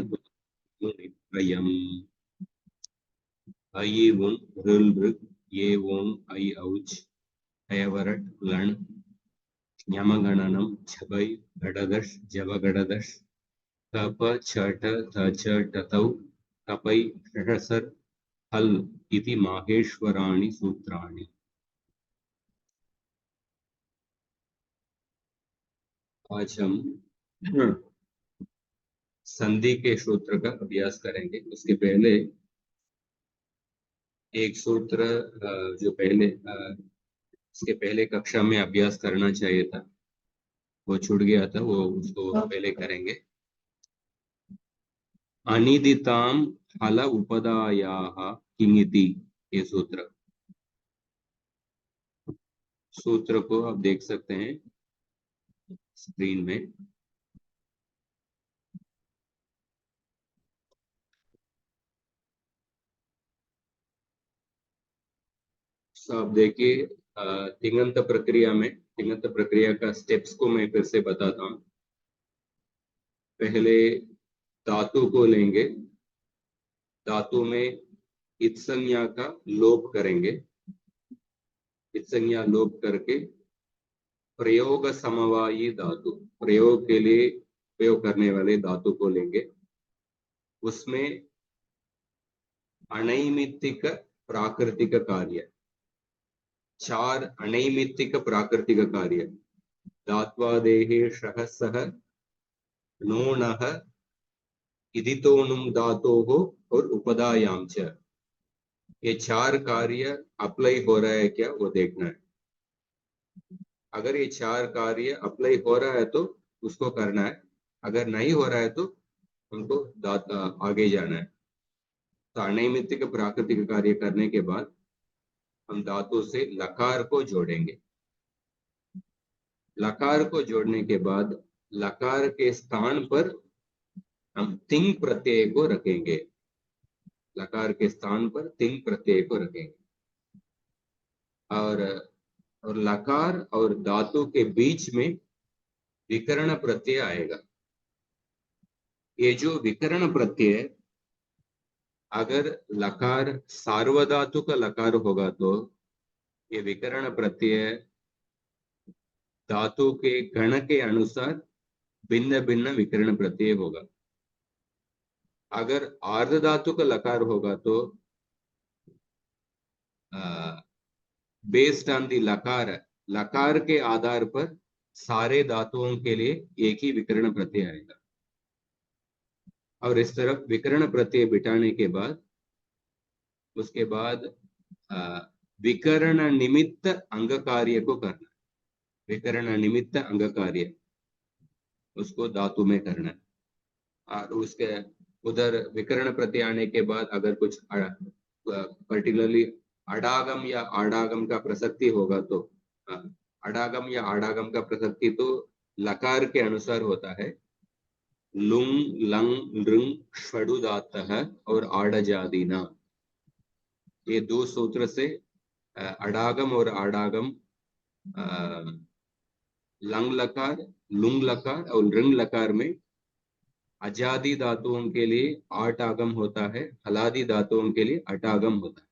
अयम् अयिवुं ऋल ऋग ये वों ऐ औच अयवरट लण यमगणनम छबै घटदश जवगणदश तप छठ थच टतौ तपै षठसर हल इति माहेश्वराणि सूत्राणि। आज हम संधि के सूत्र का अभ्यास करेंगे। उसके पहले एक सूत्र जो पहले इसके पहले कक्षा में अभ्यास करना चाहिए था, वो छूट गया था, वो उसको पहले करेंगे। अनिदिताम फल उपदायाः किंगिति, ये सूत्र को आप देख सकते हैं स्क्रीन में। तो आप देखिए तिङन्त प्रक्रिया का स्टेप्स को मैं फिर से बताता हूँ। पहले धातु को लेंगे, धातु में इत संज्ञा का लोप करेंगे, इत संज्ञा लोप करके प्रयोग समवायी धातु, प्रयोग के लिए प्रयोग करने वाले धातु को लेंगे। उसमें अनैमित्तिक प्राकृतिक कार्य, 4 अनैमित्तिक प्राकृतिक कार्य, धात्वादेः शः सः नोणः इदितोनुम धातोः और उपदायाम च, ये 4 कार्य अप्लाई हो रहा है क्या, वो देखना है। अगर ये 4 कार्य अप्लाई हो रहा है तो उसको करना है, अगर नहीं हो रहा है तो हमको आगे जाना है। तो अनैमित्तिक प्राकृतिक कार्य करने के बाद हम धातु से लकार को जोड़ेंगे। लकार को जोड़ने के बाद लकार के स्थान पर हम तिंग प्रत्यय को रखेंगे, लकार के स्थान पर तिंग प्रत्यय को रखेंगे। और लकार और धातु के बीच में विकर्ण प्रत्यय आएगा। ये जो विकर्ण प्रत्यय, अगर लकार सार्वधातुक लकार होगा तो ये विकर्ण प्रत्यय धातु के गण के अनुसार भिन्न भिन्न विकर्ण प्रत्यय होगा। अगर आर्ध धातु का लकार होगा तो बेस्ड ऑन द लकार, लकार के आधार पर सारे धातुओं के लिए एक ही विकर्ण प्रत्यय आएगा। और इस तरफ विकर्ण प्रत्यय बिठाने के बाद उसके बाद विकर्ण निमित्त अंग कार्य को करना, विकर्ण निमित्त अंग कार्य उसको धातु में करना है। और उसके उधर विकर्ण प्रत्यय आने के बाद अगर कुछ पर्टिकुलरली अडागम या आडागम का प्रसक्ति होगा तो अडागम या आडागम का प्रसक्ति तो लकार के अनुसार होता है। लुंग लंग लृंग षडुदातः और आडजादीना, ये 2 सूत्र से अडागम और आडागम, लंग लकार, लुंग लकार और लृंग लकार में अजादी धातुओं के लिए 8 आगम होता है, हलादी धातुओं के लिए 8 आगम होता है।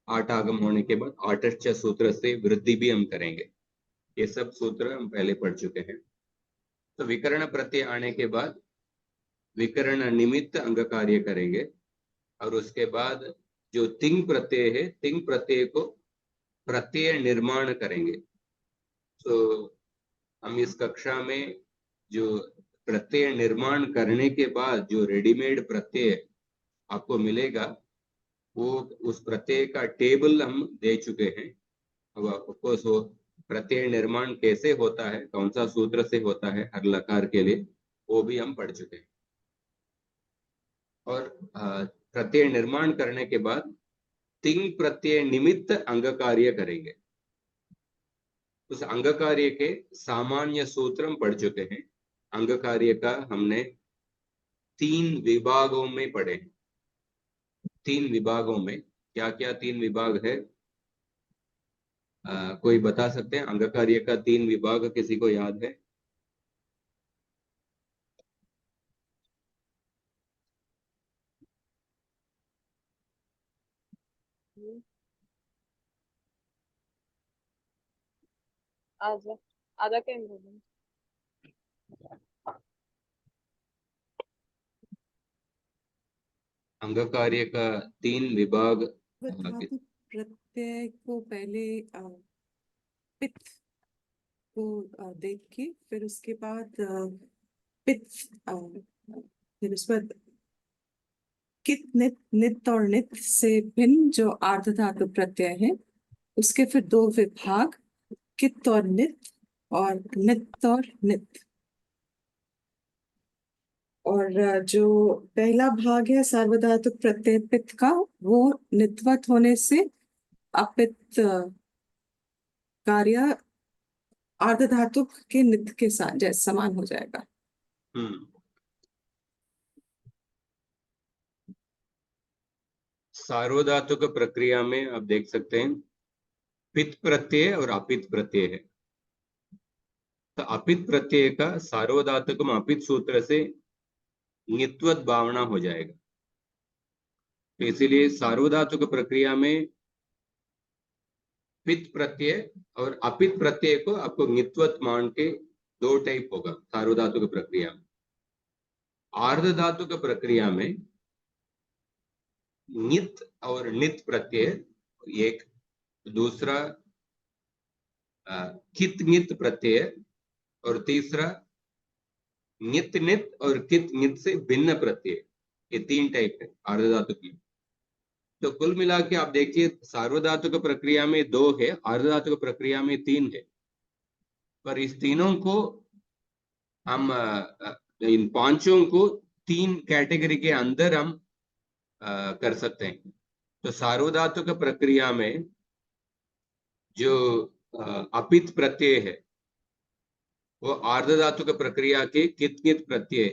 8 आगम होने के बाद आठश्च सूत्र से वृद्धि भी हम करेंगे। ये सब सूत्र हम पहले पढ़ चुके हैं। तो विकर्ण प्रत्यय आने के बाद विकर्ण निमित्त अंग कार्य करेंगे और उसके बाद जो तिंग प्रत्यय है, तिंग प्रत्यय को प्रत्यय निर्माण करेंगे। तो हम इस कक्षा में जो प्रत्यय निर्माण करने के बाद जो रेडीमेड प्रत्यय आपको मिलेगा, वो उस प्रत्यय का टेबल हम दे चुके हैं। अब आपको सो प्रत्यय निर्माण कैसे होता है, कौन सा सूत्र से होता है हर लकार के लिए, वो भी हम पढ़ चुके हैं। और प्रत्यय निर्माण करने के बाद तिंग प्रत्यय निमित्त अंग कार्य करेंगे। उस अंग कार्य के सामान्य सूत्र हम पढ़ चुके हैं। अंग कार्य का हमने 3 विभागों में पढ़े। 3 विभागों में क्या क्या 3 विभाग है, कोई बता सकते हैं? अंग कार्य का 3 विभाग किसी को याद है? आधा आधा क्या बोलूं? अंग कार्य का 3 विभाग। धातु प्रत्यय को पहले पित्त को देख के फिर उसके बाद पित्त फिर उस पर कित नित नित और नित से भिन्न जो आर्ध धातु प्रत्यय है उसके फिर 2 विभाग कित और नित और नित और नित। और जो पहला भाग है सार्वधातुक प्रत्यय पित्त का वो नित्वत होने से अपित्त कार्य आर्ध धातुक के नित के साथ जैसे समान हो जाएगा। सार्वधातुक प्रक्रिया में आप देख सकते हैं पित्त प्रत्यय और अपित्त प्रत्यय है। तो अपित्त प्रत्यय का सार्वधातुक में अपित्त सूत्र से नित्वत भावना हो जाएगा। तो इसीलिए सार्वधातुक प्रक्रिया में पित्त प्रत्यय और अपित्त प्रत्यय को आपको नित्वत मान के 2 टाइप होगा सार्वधातुक प्रक्रिया में। आर्ध धातुक प्रक्रिया में नित और नित प्रत्यय एक, दूसरा कित नित प्रत्यय और तीसरा नित नित और कित नित से भिन्न प्रत्यय। ये 3 टाइप है आर्ध धातु की। तो कुल मिला के आप देखिए सार्वधातुक प्रक्रिया में 2 है, आर्ध धातुक प्रक्रिया में 3 है। पर इस तीनों को हम इन पांचों को 3 कैटेगरी के अंदर हम कर सकते हैं। तो सार्वधातुक प्रक्रिया में जो अपित प्रत्यय है वो आर्ध धातुक प्रक्रिया के कित कित प्रत्यय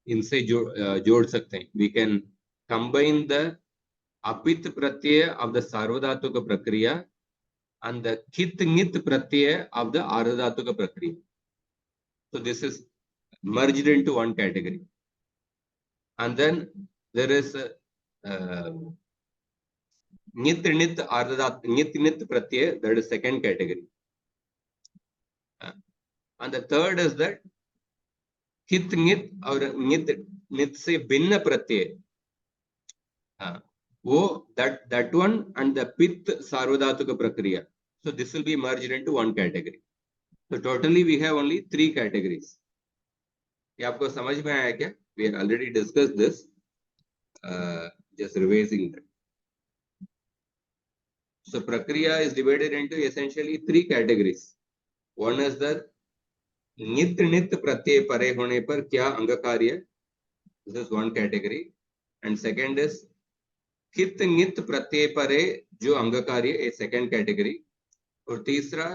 इनसे जोड़ सकते हैं। We can combine the अपित Pratyaya of the सार्वधातुक प्रक्रिया and the kit nit pratyaya of the ardhadhatuka prakriya. So this is merged into one category. And then there is nit nit ardhadhat nit nit pratyaya, that is second category. And the third is that kit nit or nit nit se bhinna pratyaya. वो that one and the pit sarvadhatuka prakriya. So this will be merged into one category. So totally we have only 3 categories. ये आपको समझ में आया क्या? We have already discussed this. Just revising that. So prakriya is divided into essentially 3 categories. One is the नित नित प्रत्यय परे होने पर क्या अंग कार्य, this is one category. And second is कित नित प्रत्यय परे जो अंग कार्य, a second category. और तीसरा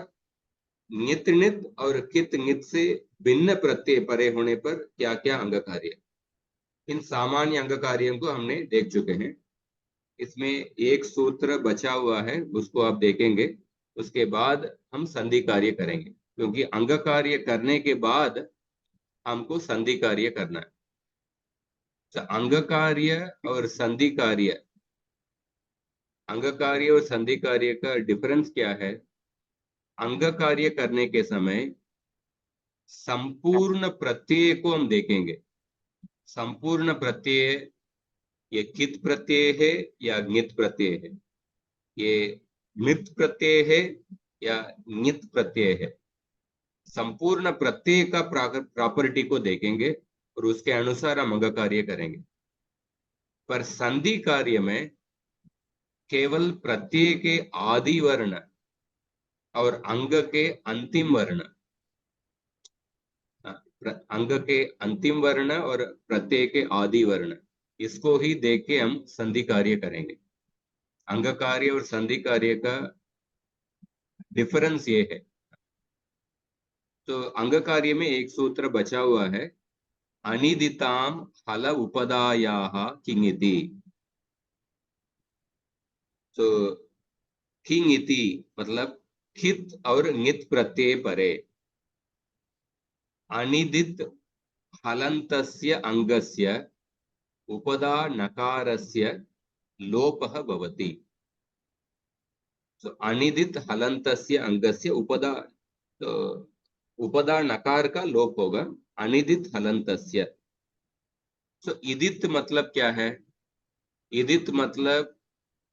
नित नित और कित नित से भिन्न प्रत्यय परे होने पर क्या क्या अंग कार्य। इन सामान्य अंग कार्यों को हमने देख चुके हैं। इसमें एक सूत्र बचा हुआ है, उसको आप देखेंगे। उसके बाद हम संधि कार्य करेंगे, क्योंकि अंग कार्य करने के बाद हमको संधि कार्य करना है। तो अंग कार्य और संधि कार्य, अंग कार्य और संधि कार्य का डिफरेंस क्या है? अंग कार्य करने के समय संपूर्ण प्रत्यय को हम देखेंगे। संपूर्ण प्रत्यय ये कित प्रत्यय है या ङित प्रत्यय है, ये नित प्रत्यय है या नित प्रत्यय है। संपूर्ण प्रत्यय का प्रॉपर्टी को देखेंगे और उसके अनुसार हम अंग कार्य करेंगे। पर संधि कार्य में केवल प्रत्यय के आदि वर्ण और अंग के अंतिम वर्ण, अंग के अंतिम वर्ण और प्रत्यय के आदि वर्ण, इसको ही देख के हम संधि कार्य करेंगे। अंग कार्य और संधि कार्य का डिफरेंस ये है। तो अंग कार्य में एक सूत्र बचा हुआ है, अनिदिताम हल उपदायाः किंगिति। तो किंगिति मतलब कित और ङित प्रत्यय परे अनिदित हलन्तस्य अंगस्य उपदा नकारस्य लोपः भवति। तो अनिदित हलंतस्य अंगस्य उपदा, तो उपदा नकार का लोप होगा, अनिदित हलंतस्य। तो इदित मतलब क्या है? इदित मतलब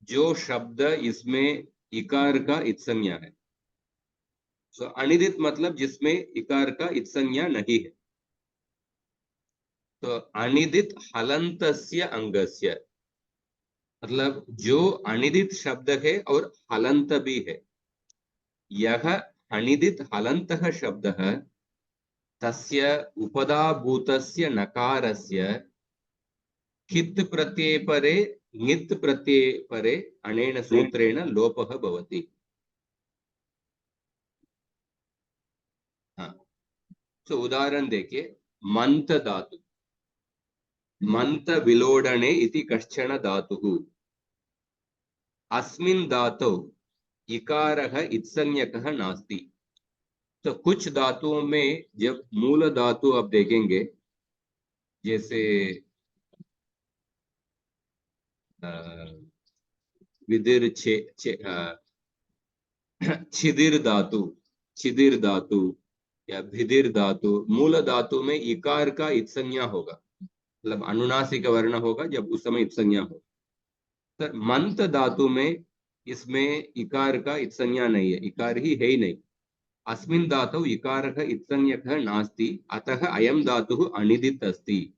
जो शब्द इसमें इकार का इत्संज्ञा है। तो अनिदित मतलब जिसमें इकार का इत्संज्ञा नहीं है। तो अनिदित हलंतस्य अंगस्य मतलब जो अनिदित शब्द है और हलंत भी है। यह अनिदित हलंतः शब्दः तस्य उपदाभूतस्य नकारस्य कित् प्रत्यये परे ङित् प्रत्यये परे अनेन सूत्रेण लोपः भवति। हाँ, तो उदाहरण देखिए, मंत धातु, मंत विलोडने इति कश्चन धातुः, अस्मिन् धातौ इकारः इत्संज्ञकः नास्ति। तो कुछ धातुओं में जब मूल धातु आप देखेंगे, जैसे विदिर छिदिर धातु, छिदिर धातु या भिदिर धातु, मूल धातु में इकार का इत्संज्ञा होगा, मतलब अनुनासिक वर्ण होगा जब उस समय इत्संज्ञा हो। तो मंत धातु में इसमें इकार का इत्संज्ञा नहीं है, इकार ही है ही नहीं। अस्मिन् धातौ इकारः इत्संज्ञकः नास्ति, अतः अयं धातुः अनिदित् अस्ति।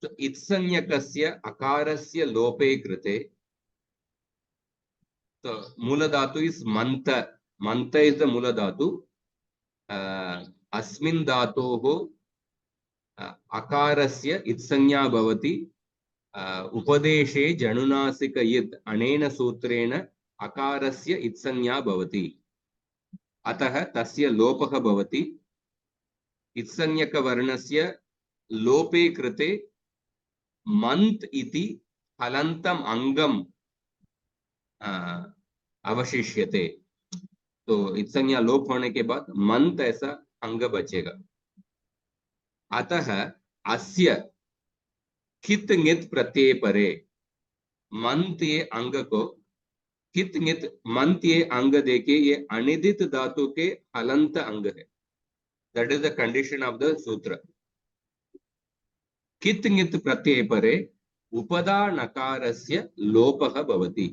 तो इत्संज्ञकस्य अकारस्य लोपे कृते, तो मूल धातु इस मंत, मंत इज द मूल धातु। अस्मिन् धातोः अकारस्य इत्संज्ञा भवति, उपदेशे जनुनासिक यत् अनेन सूत्रेण अकारस्य इत्संज्ञा भवति, अतः तस्य लोपः भवति। इत्संज्ञक वर्णस्य लोपे कृते मंत इति हलन्तम् अंगम अवशिष्यते। तो इत्संज्ञा लोप होने के बाद मंत ऐसा अंग बचेगा। अतः अस्य कित् ङित् प्रत्यय परे, मंत ये अंग को कित् ङित्, मंत ये अंग देखिए, ये अनिदित धातु के हलंत अंग है। That is the condition of the सूत्र। कित् ङित् प्रत्यय परे उपदा नकारस्य लोपः भवति।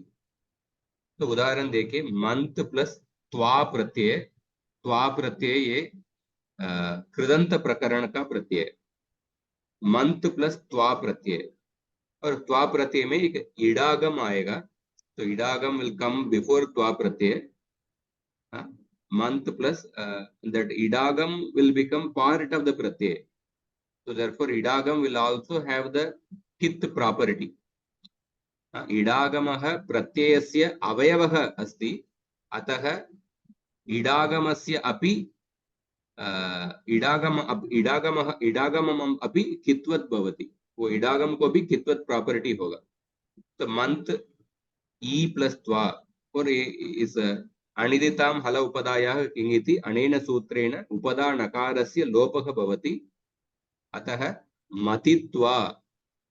तो उदाहरण देखिए, मंत प्लस त्वा प्रत्यय, त्वा प्रत्यय ये कृदंत प्रकरण का प्रत्यय, मंत प्लस त्वा प्रत्यय, और त्वा प्रत्यय में एक इडागम आएगा, तो इडागम विल कम बिफोर त्वा प्रत्यय। मंत plus that idagam will become part of the pratyay, so therefore idagam will also have the kith property. इडागमः प्रत्ययस्य अवयवः अस्ति, अतः इडागमस्य अपि इडागमम् अपि कित्वत् भवति, वो इडागम को भी कित्वत् प्रॉपर्टी होगा। तो मंत ई प्लस त्वा और इस अनिदितां हल उपदायाः किङिति अनेन सूत्रेण उपदा नकारस्य लोपः भवति, अतः मतित्वा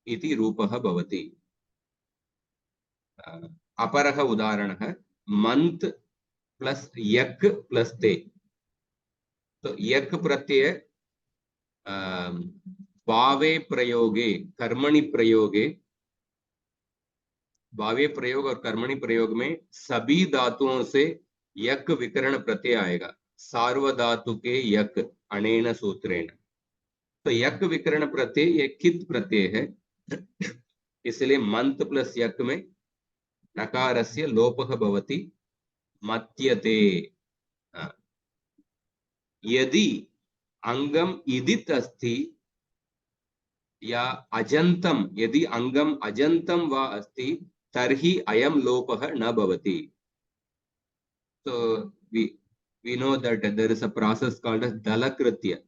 इति रूपः भवति। अपरः उदाहरणः मंत प्लस यक प्लस ते। तो यक प्रत्यय भावे प्रयोगे, कर्मणि प्रयोगे, भावे प्रयोग और कर्मणि प्रयोग में सभी धातुओं से यक विकरण प्रत्यय आएगा, सार्वधातु के यक अनेन सूत्रेण। तो यक विकरण प्रत्यय ये कित् प्रत्यय है, इसलिए मंत प्लस यक में नकारस्य लोपः भवति, मत्यते। यदि अंगम इदित अस्ति या अजंतम, यदि अंगम अजंतम वा अस्ति तर्हि अयं लोपः न भवति। So we know that there is a process called as dalakritya.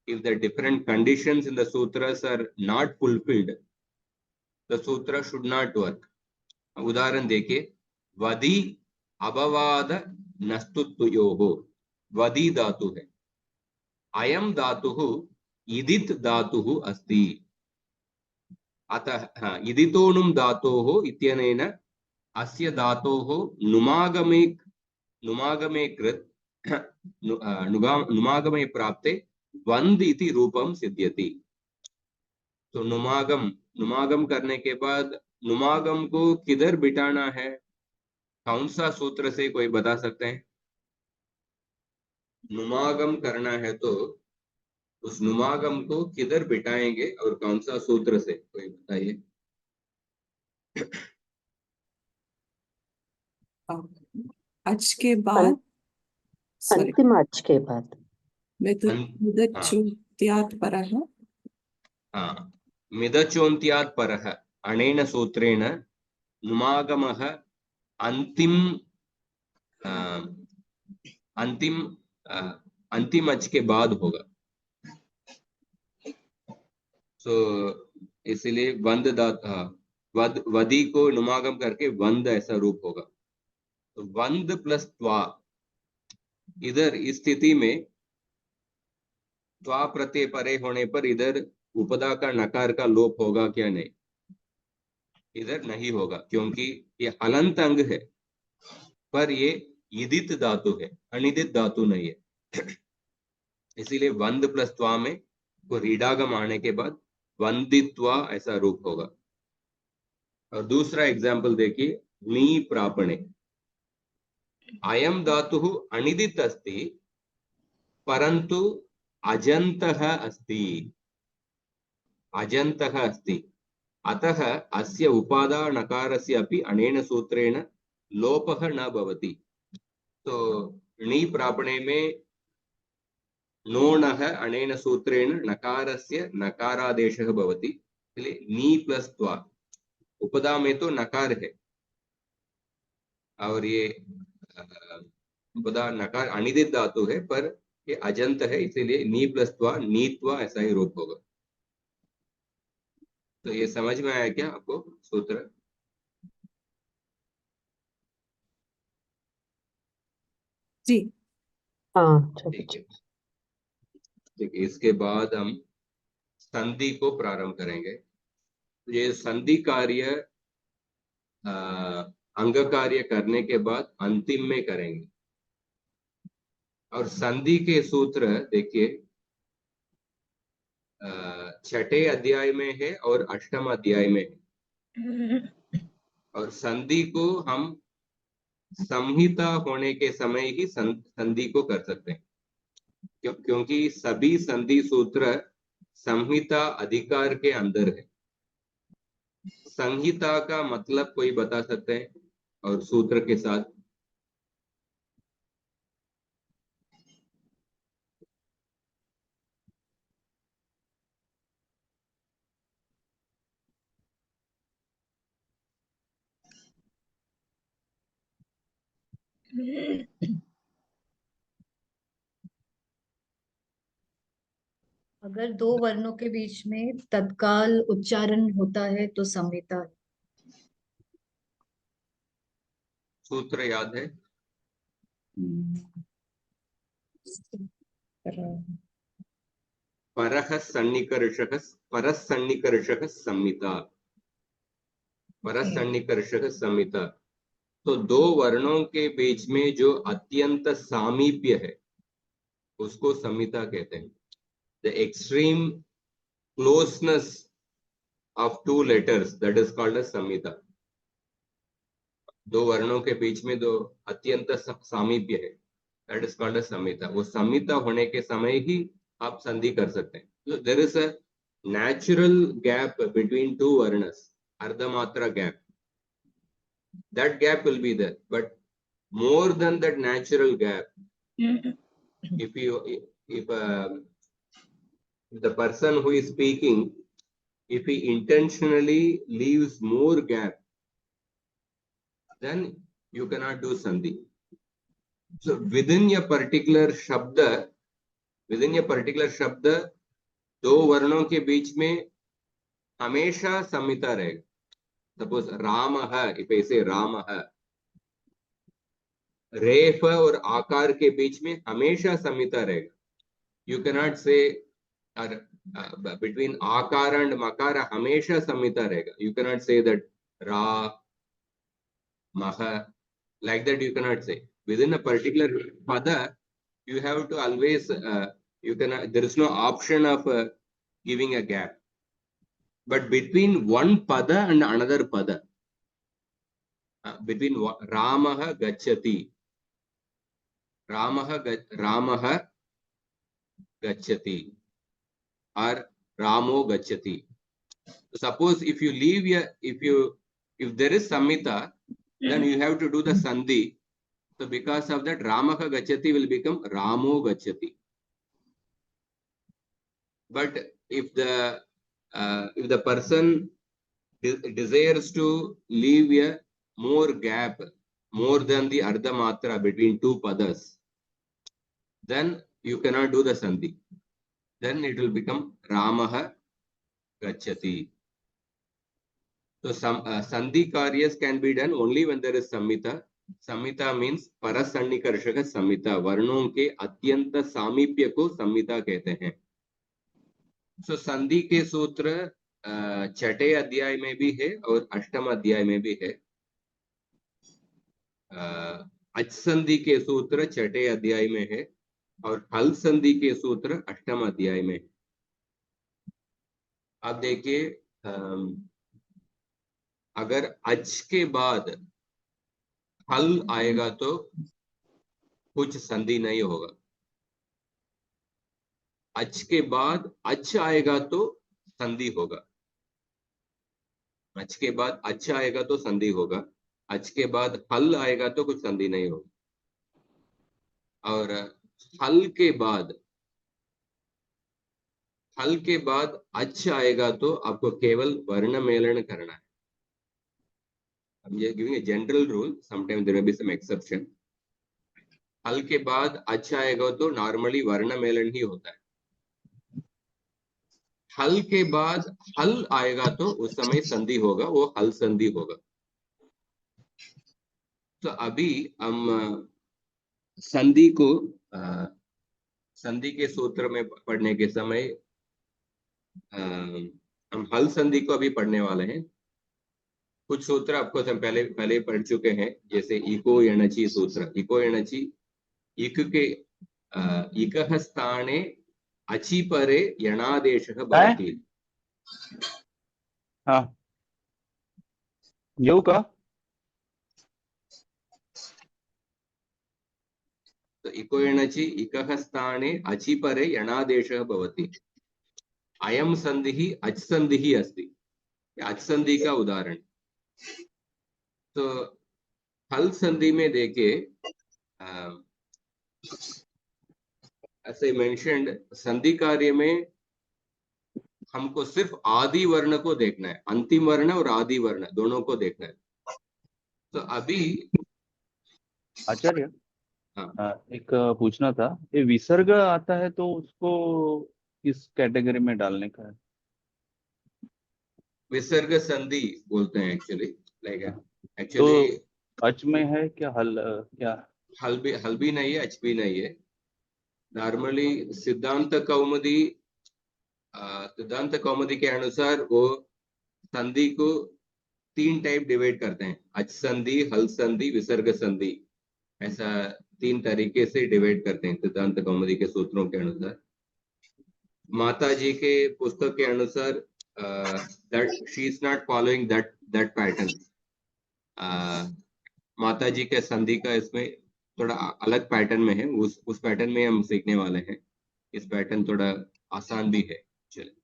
If the different conditions in the sutras are not fulfilled, the sutra should not work. उदाहरण देखिए, वदि अभवाद नस्तुत्वयोः, वदि धातु है, अयम धातुः इदित धातुः अस्ति, अतः इदितोनुम धातोः इत्यनेन अस्य धातोः नुमागमे नुमागमे कृत नुमागमे प्राप्ते वंद इति रूपम सिद्ध्यति। तो नुमागम करने के बाद नुमागम को किधर बिठाना है, कौन सा सूत्र से, कोई बता सकते हैं? नुमागम करना है तो उस नुमागम को किधर बिठाएंगे और कौन सा सूत्र से, कोई बताइए। अच के बाद, सॉरी, अंतिम अच के बाद हाँ मिदच्युत्यात् परः। हाँ, मिदचोन्त्यात् परः अनेन सूत्रेण नुमागमः अंतिम अंतिम अंतिम अच के बाद होगा। सो इसलिए वंद वदी को नुमागम करके वंद ऐसा रूप होगा। तो वंद प्लस त्वा, इधर इस स्थिति में त्वा प्रत्यय परे होने पर इधर उपदा का नकार का लोप होगा क्या? नहीं, इधर नहीं होगा, क्योंकि ये हलंत अंग है पर ये इदित धातु है, अनिदित धातु नहीं है। इसीलिए वंद प्लस त्वा में को रीडागम आने के बाद वंदित्वा ऐसा रूप होगा। और दूसरा एग्जाम्पल देखिए, नी प्रापणे, अयम धातु अनिदित अस्ति परंतु अजन्तः अस्ति, अजन्तः अस्ति, अतः अस्य उपादा नकारस्य अपि अनेन सूत्रेण लोपः न भवति। तो णी प्रापणे में नोणः अनेन सूत्रेण नकारस्य नकारादेशः भवति, इसलिए नी प्लस त्वा, उपदा में तो नकार है और ये उपदा नकार अनिदित धातु है पर ये अजंत है, इसीलिए नी प्लस त्वा नीत्वा ऐसा ही रूप होगा। तो ये समझ में आया क्या आपको सूत्र? जी हाँ, ठीक है, देखिए इसके बाद हम संधि को प्रारंभ करेंगे। ये संधि कार्य अंग कार्य करने के बाद अंतिम में करेंगे। और संधि के सूत्र देखिए छठे अध्याय में है और अष्टम अध्याय में है। और संधि को हम संहिता होने के समय ही संधि को कर सकते हैं, क्योंकि सभी संधि सूत्र संहिता अधिकार के अंदर है। संहिता का मतलब कोई बता सकते हैं? और सूत्र के साथ अगर दो वर्णों के बीच में तत्काल उच्चारण होता है तो संहिता है। सूत्र याद है? परः सन्निकर्षः, परः सन्निकर्षः संहिता, परः सन्निकर्षः संहिता। तो दो वर्णों के बीच में जो अत्यंत सामीप्य है उसको संहिता कहते हैं। The extreme closeness of two letters, that is called as संहिता। दो वर्णों के बीच में दो अत्यंत सामीप्य है, दैट इज कॉल्ड as संहिता। वो संहिता होने के समय ही आप संधि कर सकते हैं। There is a natural gap between two varnas, ardhamatra gap. That gap will be there, but more than that natural gap, if the person who is speaking, if he intentionally leaves more gap, then you cannot do sandhi. So within a particular shabda, दो वर्णों के बीच में हमेशा संहिता रहेगा। Suppose रामः, if I say रामः, रेफ और आकार के बीच में हमेशा संहिता रहेगा। यू कैनॉट से बिटवीन आकार एंड मकार हमेशा संहिता रहेगा। यू कैनॉट से दैट रा maha. Like that you cannot say. Within a particular pada, you have to always, you can, there is no option of giving a gap. But between one pada and another pada, between Ramaha Gacchati, Ramaha Gacchati, or Ramo Gacchati. Suppose if you leave here, if there is Samhita, then you have to do the Sandhi. So because of that, Ramaha Gacchati will become Ramo Gacchati. But if the person desires to leave a more gap, more than the Ardha Matra between two padas, then you cannot do the Sandhi. Then it will become Ramaha Gacchati. So some Sandhi karyas can be done only when there is Samhita. Samhita means Parasannikarshaka Samhita. वर्णों के अत्यंत सामीप्य को संहिता कहते हैं. So संधि के सूत्र छठे अध्याय में भी है और अष्टम अध्याय में भी है. अच संधि के सूत्र छठे अध्याय में है और हल संधि के सूत्र अष्टम अध्याय में. अब देखिए, अगर अच के बाद हल आएगा तो कुछ संधि नहीं होगा. अच के बाद अच आएगा तो संधि होगा. अच के बाद अच आएगा तो संधि होगा. अच के बाद हल आएगा तो कुछ संधि नहीं होगा. और हल के बाद अच आएगा तो आपको केवल वर्ण मेलन करना है. I'm just giving a general rule. Sometimes there may be some exception. हल के बाद अच आएगा तो नॉर्मली वर्ण मेलन ही होता है. हल के बाद हल आएगा तो उस समय संधि होगा, वो हल संधि होगा. तो अभी हम संधि को संधि के सूत्र में पढ़ने के समय हम हल संधि को अभी पढ़ने वाले हैं. कुछ सूत्र आपको हम पहले पढ़ चुके हैं, जैसे इको यणचि सूत्र. इको यणचि, इक के इकः स्थाने अचि परे यणादेशः भवति. हाँ, येऊ का? तो इको यणचि इकः स्थाने अचि परे यणादेशः भवति. अयं संधिः अच संधिः अस्ति. अच संधि का उदाहरण. तो हल संधि में देखिए, ऐसे मेंशन्ड, संधि कार्य में हमको सिर्फ आदि वर्ण को देखना है. अंतिम वर्ण और आदि वर्ण दोनों को देखना है. तो अभी आचार्य, हाँ, एक पूछना था, ये विसर्ग आता है तो उसको किस कैटेगरी में डालने का है? विसर्ग संधि बोलते हैं एक्चुअली. लाइक तो एक्चुअली अच में है क्या हल? क्या हल भी नहीं है, अच भी नहीं है. नॉर्मली सिद्धांत कौमुदी के अनुसार वो संधि को 3 टाइप डिवाइड करते हैं. अच संधि, हल संधि, विसर्ग संधि. ऐसा 3 तरीके से डिवाइड करते हैं सिद्धांत कौमुदी के सूत्रों के अनुसार. माता जी के पुस्तक के अनुसार that she is not following that pattern. माता जी के संधि का इसमें थोड़ा अलग पैटर्न में है. उस पैटर्न में हम सीखने वाले हैं. इस पैटर्न थोड़ा आसान भी है. चलिए,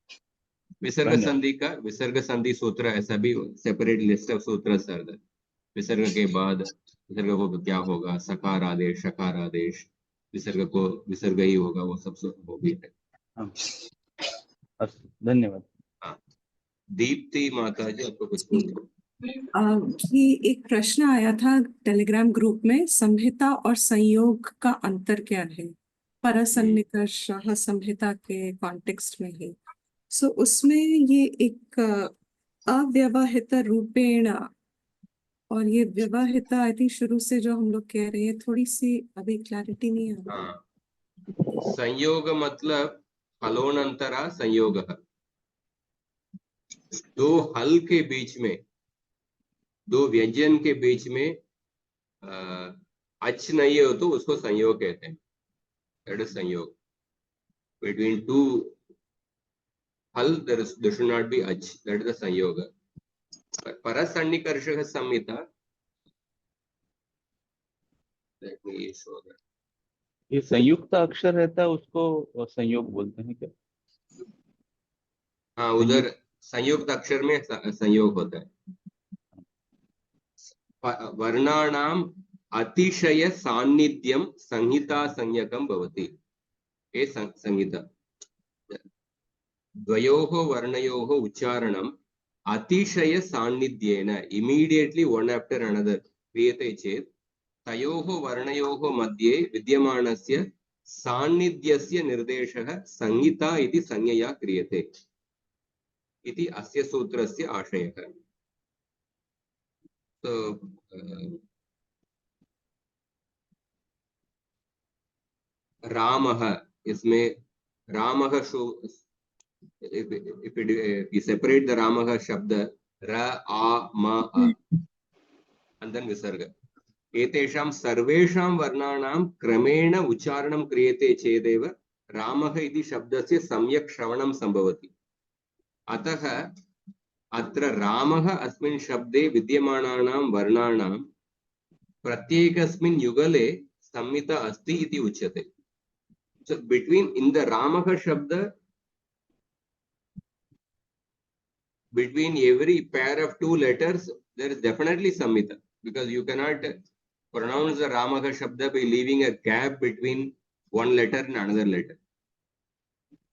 विसर्ग संधि सूत्र, ऐसा भी सेपरेट लिस्ट ऑफ सूत्र सर. विसर्ग के बाद विसर्ग को क्या होगा, सकार आदेश, शकार आदेश, विसर्ग को विसर्ग ही होगा, वो सब हो भी है. हाँ, धन्यवाद. हाँ, दीप्ति माता जी, आपको कुछ पूछना? ये एक प्रश्न आया था टेलीग्राम ग्रुप में, संहिता और संयोग का अंतर क्या है? परसन्निकर्ष संहिता के कॉन्टेक्स्ट में है. सो उसमें ये एक अव्यवहित रूपेण, और ये व्यवहिता आई थिंक शुरू से जो हम लोग कह रहे हैं, थोड़ी सी अभी क्लैरिटी नहीं आ रही. हाँ, संयोग मतलब हलोनंतरा संयोग. 2 हल के बीच में, 2 व्यंजन के बीच में अच नहीं हो तो उसको संयोग कहते हैं, दैट इज संयोग। बिटवीन टू हल there should not be ach, that is the संयोग। परसन्निकर्षः संहिता, let me show that। ये संयुक्त अक्षर रहता है उसको संयोग बोलते हैं क्या? हाँ, उधर संयुक्त अक्षर में संयोग होता है। वर्णानाम अतिशय सान्निध्यम संहिता संज्ञकम भवति, ये संहिता। द्वयोः वर्णयोः उच्चारणम अतिशय सान्निध्येन, इमीडिएटली वन आफ्टर अनदर क्रियते चेत् तयोः वर्णयोः मध्ये विद्यमानस्य सान्निध्यस्य निर्देशः संहिता इति संज्ञया क्रियते इति अस्य सूत्रस्य आशयः। तो रामः, इसमें रामः if we separate the रामः शब्द र आ म अ and then विसर्ग, एतेषां सर्वेषां वर्णानां क्रमेण उच्चारणं क्रियते चेदेव रामः इति शब्दस्य सम्यक् श्रवणं संभवति। अतः अत्र रामः अस्मिन् शब्दे विद्यमानानां वर्णानां प्रत्येकस्मिन् युगले संहिता अस्ति इति उच्यते। So between in the Ramah Shabda, between every pair of two letters, there is definitely Samhita, because you cannot pronounce the Ramah Shabda by leaving a gap between one letter and another letter.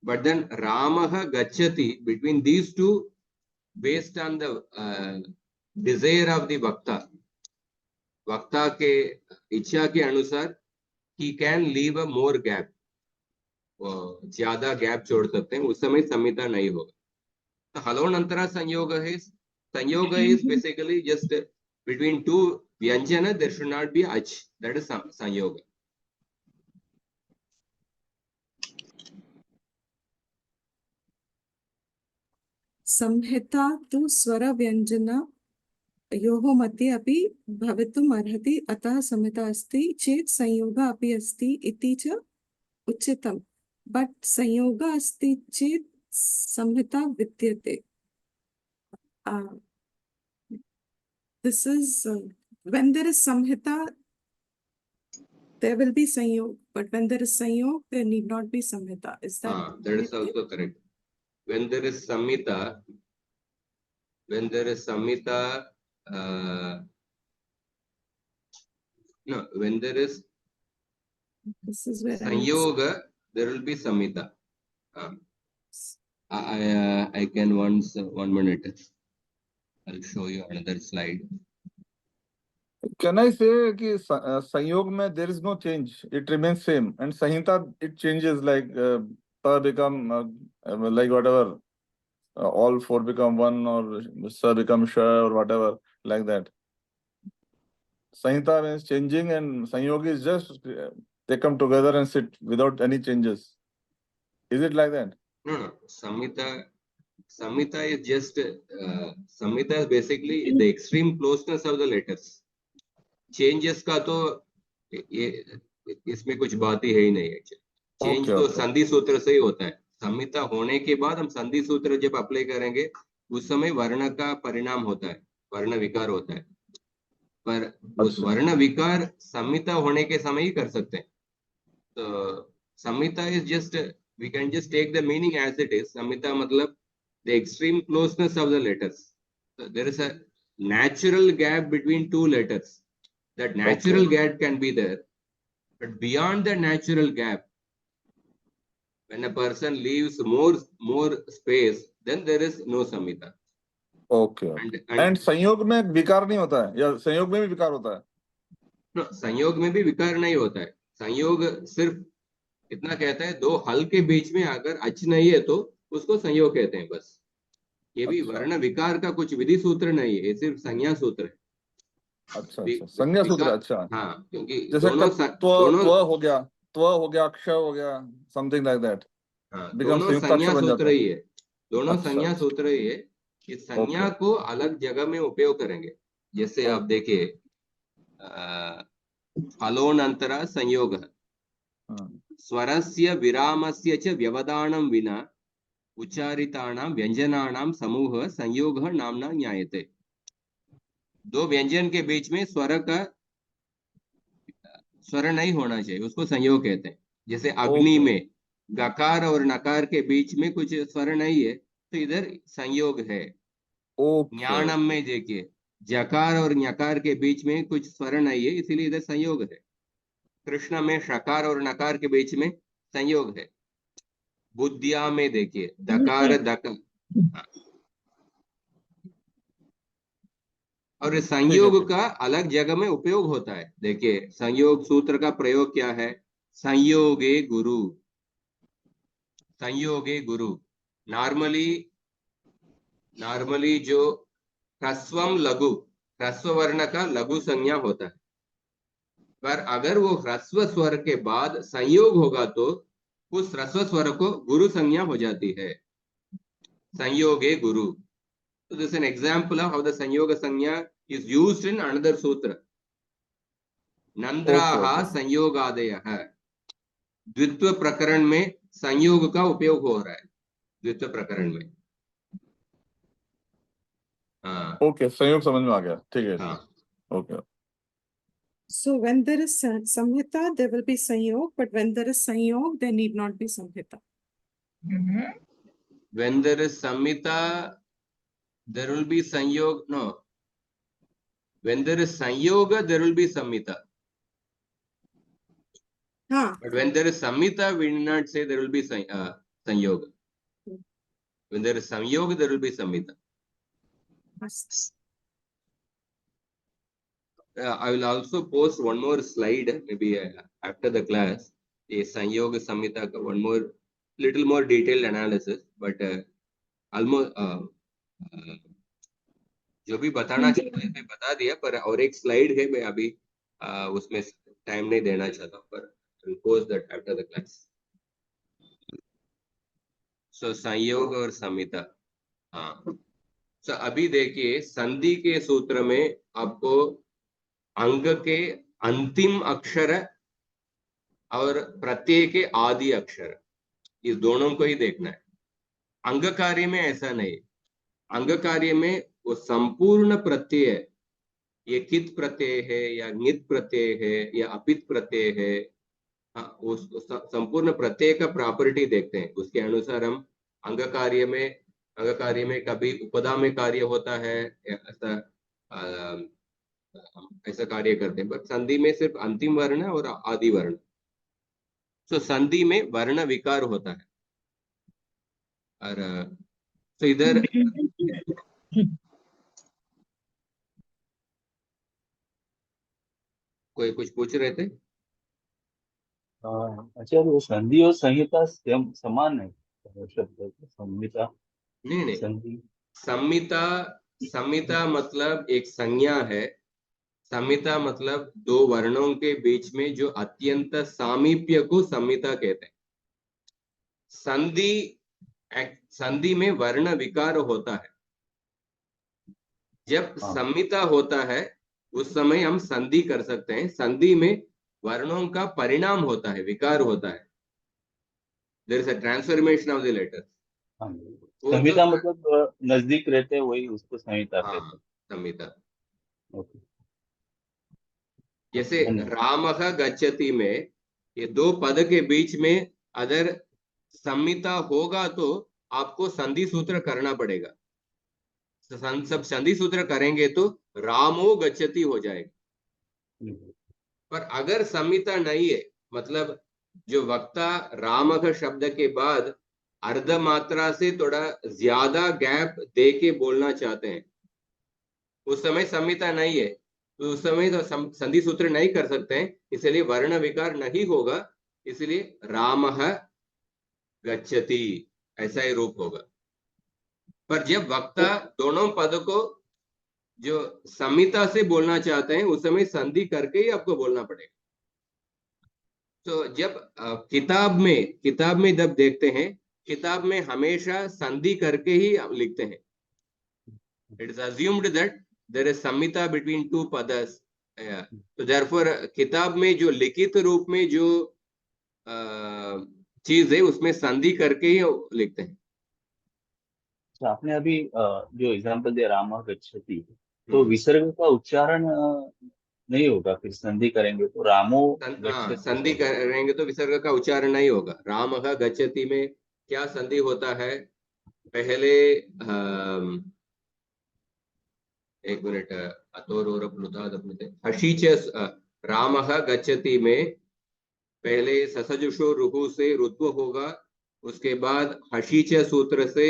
But then Ramah Gachati, between these two, based on the desire of the Vakta, Vakta ke इच्छा के अनुसार, he can leave a more gap, ज्यादा gap छोड़ सकते हैं, उस समय संहिता नहीं होगा। तो हलोनंतरा संयोग है, संयोग is basically just between two व्यंजन, there should not be ach, that is संयोग। संहिता तु स्वर व्यंजन योः मध्ये अपि भवितुम् अर्हति, अतः संहिता अस्ति चेत् संयोगः अपि अस्ति इति च उच्यतम्। बट संयोग अस्ति चेत् संहिता विद्यते। This is when there is samhita, there will be sanyog, but when there is sanyog, there need not be samhita. Is that? That is also correct. When there is samhita, no, when there is sanyoga, there will be samhita. I can once, 1 minute, I'll show you another slide. Can I say कि संयोग में there is no change, it remains same, and Samhita it changes, like pa become like whatever, all four become one, or sa become sha, or whatever, like that. Samhita means changing, and संयोग is just they come together and sit without any changes. Is it like that? No. Samhita is just samhita is basically the extreme closeness of the letters. Changes का तो इसमें कुछ बात ही है ही नहीं। Change तो संधि सूत्र से ही होता है। संहिता होने के बाद हम संधि सूत्र जब अप्लाई करेंगे, उस समय वर्ण का परिणाम होता है, वर्ण विकार होता है, पर उस वर्ण विकार संहिता होने के समय ही कर सकते हैं। तो संहिता is just, we can just take the meaning as it is. Samhita matlab the extreme closeness of the letters. So there is a natural gap between two letters. That natural gap can be there, but beyond the natural gap, when a person leaves more space, then there is no samhita. Okay. And संयोग में विकार नहीं होता है, या संयोग में भी विकार होता है? No, संयोग में भी विकार नहीं होता है। संयोग सिर्फ इतना कहता है, दो हल के बीच में अगर अच नहीं है तो उसको संयोग कहते हैं, बस। ये भी वर्ण विकार का कुछ विधि सूत्र नहीं है, ये सिर्फ संज्ञा सूत्र है। अच्छा, संज्ञा सूत्र। अच्छा, हाँ, क्योंकि जैसे त्व हो गया, अक्ष हो गया, समथिंग लाइक दैट। दोनों संज्ञा सूत्र ही है, दोनों संज्ञा सूत्र ही है। इस संज्ञा को अलग जगह में उपयोग करेंगे। जैसे आप देखिए, फलोनन्तरः संयोगः स्वरस्य विरामस्य च व्यवधानं विना उच्चारितानां व्यंजनानां समूह संयोगः नाम्ना ज्ञायते। दो व्यंजन के बीच में स्वर नहीं होना चाहिए, उसको संयोग कहते हैं। जैसे अग्नि Okay. में गकार और नकार के बीच में कुछ स्वर नहीं है, तो इधर संयोग है। Okay. ज्ञानम में देखिए जकार और ञकार के बीच में कुछ स्वर नहीं है, इसीलिए इधर संयोग है। कृष्ण में शकार और नकार के बीच में संयोग है। बुद्धिया में देखिए दकार दकार, और ठीक है, संयोग ठीक है। का अलग जगह में उपयोग होता है। देखिए संयोग सूत्र का प्रयोग क्या है? संयोगे गुरु, संयोगे गुरु। नॉर्मली जो ह्रस्वम लघु, ह्रस्व वर्ण का लघु संज्ञा होता है, पर अगर वो ह्रस्व स्वर के बाद संयोग होगा तो उस ह्रस्व स्वर को गुरु संज्ञा हो जाती है। संयोगे गुरु। So this is an example of how the संयोग संज्ञा is used in another सूत्र। नंद्राः Okay. संयोगादयः, द्वित्व प्रकरण में संयोग का उपयोग हो रहा है, द्वित्व प्रकरण में। हाँ Okay, संयोग समझ में आ गया, ठीक है। हाँ। Okay. So when there is samhita, there will be sanyog, but when there is sanyog, there need not be samhita. When there is samhita, there will be sanyog. No. When there is sanyoga, there will be samhita. हाँ, But when there is samhita, we will not say there will be sanyoga. When there is samyoga, there will be samhita. I will also post one more slide, maybe after the class, a sanyoga samhita, one more, little more detailed analysis, but almost जो भी बताना चाहते हैं बता दिया, पर और एक स्लाइड है, मैं अभी उसमें टाइम नहीं देना चाहता हूँ, पर post that after the class. So संयोग और संहिता। हाँ, so अभी देखिए संधि के सूत्र में आपको अंग के अंतिम अक्षर और प्रत्यय के आदि अक्षर, इस दोनों को ही देखना है। अंग कार्य में ऐसा नहीं। अंग कार्य में वो संपूर्ण प्रत्यय, ये कित प्रत्यय है या ङित प्रत्यय है या अपित प्रत्यय है, उस संपूर्ण प्रत्यय का प्रॉपर्टी देखते हैं, उसके अनुसार हम अंग कार्य में कभी उपदा में कार्य होता है, ऐसा कार्य करते हैं, पर संधि में सिर्फ अंतिम वर्ण और आदि वर्ण। तो संधि में वर्ण विकार होता है। और तो इधर कोई कुछ पूछ रहे थे? अच्छा, वो संधि और संहिता समान है शब्द? संहिता नहीं, संधि संहिता मतलब एक संज्ञा है। संहिता मतलब दो वर्णों के बीच में जो अत्यंत सामीप्य को संहिता कहते हैं। संधि में वर्ण विकार होता है। जब संहिता होता है उस समय हम संधि कर सकते हैं। संधि में वर्णों का परिणाम होता है, विकार होता है। There is a transformation of the letters. संहिता मतलब नजदीक रहते हैं, वही उसको संहिता कहते हैं। संहिता। ओके। जैसे रामः गच्छति में ये दो पद के बीच में अगर संहिता होगा तो आपको संधि सूत्र करना पड़ेगा। सब संधि सूत्र करेंगे तो रामो गच्छति हो जाएगा। पर अगर संहिता नहीं है, मतलब जो वक्ता रामः शब्द के बाद अर्ध मात्रा से थोड़ा ज्यादा गैप दे के बोलना चाहते हैं, उस समय संहिता नहीं है, तो उस समय तो संधि सूत्र नहीं कर सकते हैं, इसलिए वर्ण विकार नहीं होगा। इसलिए रामः गच्छति ऐसा ही रूप होगा। पर जब वक्ता दोनों पद को जो संहिता से बोलना चाहते हैं उस समय संधि करके ही आपको बोलना पड़ेगा। तो जब किताब में जब देखते हैं, किताब में हमेशा संधि करके ही लिखते हैं। It is assumed that there is samhita between two पदस तो देयरफॉर किताब में जो लिखित रूप में जो चीज है उसमें संधि करके ही लिखते हैं। तो आपने अभी जो एग्जांपल दिया राम गच्छति, तो विसर्ग का उच्चारण नहीं होगा, फिर संधि करेंगे तो रामो गच्छति संधि ऐसा होगा। करेंगे तो विसर्ग का उच्चारण नहीं होगा। राम गच्छति में क्या संधि होता है? पहले एक मिनट, अतोरोर प्लुताद प्लुते हशीच रामः गच्छति में पहले ससजुषो रुहु से रुत्व होगा, उसके बाद हशीच सूत्र से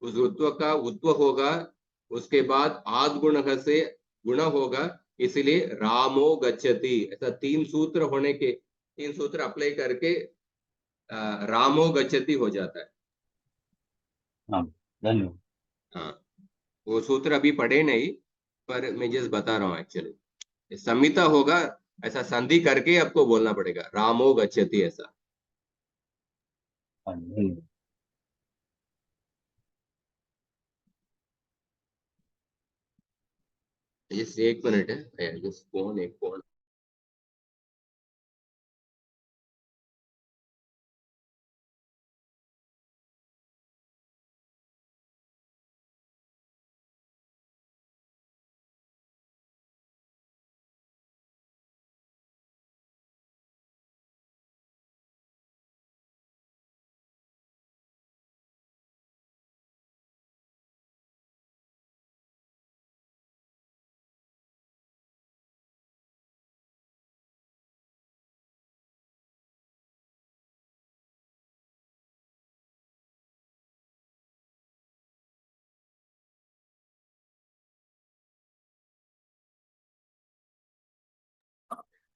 उस रुत्व का उत्व होगा, उसके बाद आद गुण से गुण होगा, इसलिए रामो गच्छति। ऐसा तीन सूत्र होने के, तीन सूत्र अप्लाई करके रामो गच्छति हो जाता है। हाँ, धन्यवाद। हाँ, वो सूत्र अभी पढ़े नहीं, पर मैं जस्ट बता रहा हूँ। एक्चुअली संहिता होगा, ऐसा संधि करके आपको बोलना पड़ेगा रामो गच्छति ऐसा। हाँ, धन्यवाद। जस्ट एक मिनट है, जस्ट फोन, एक फोन।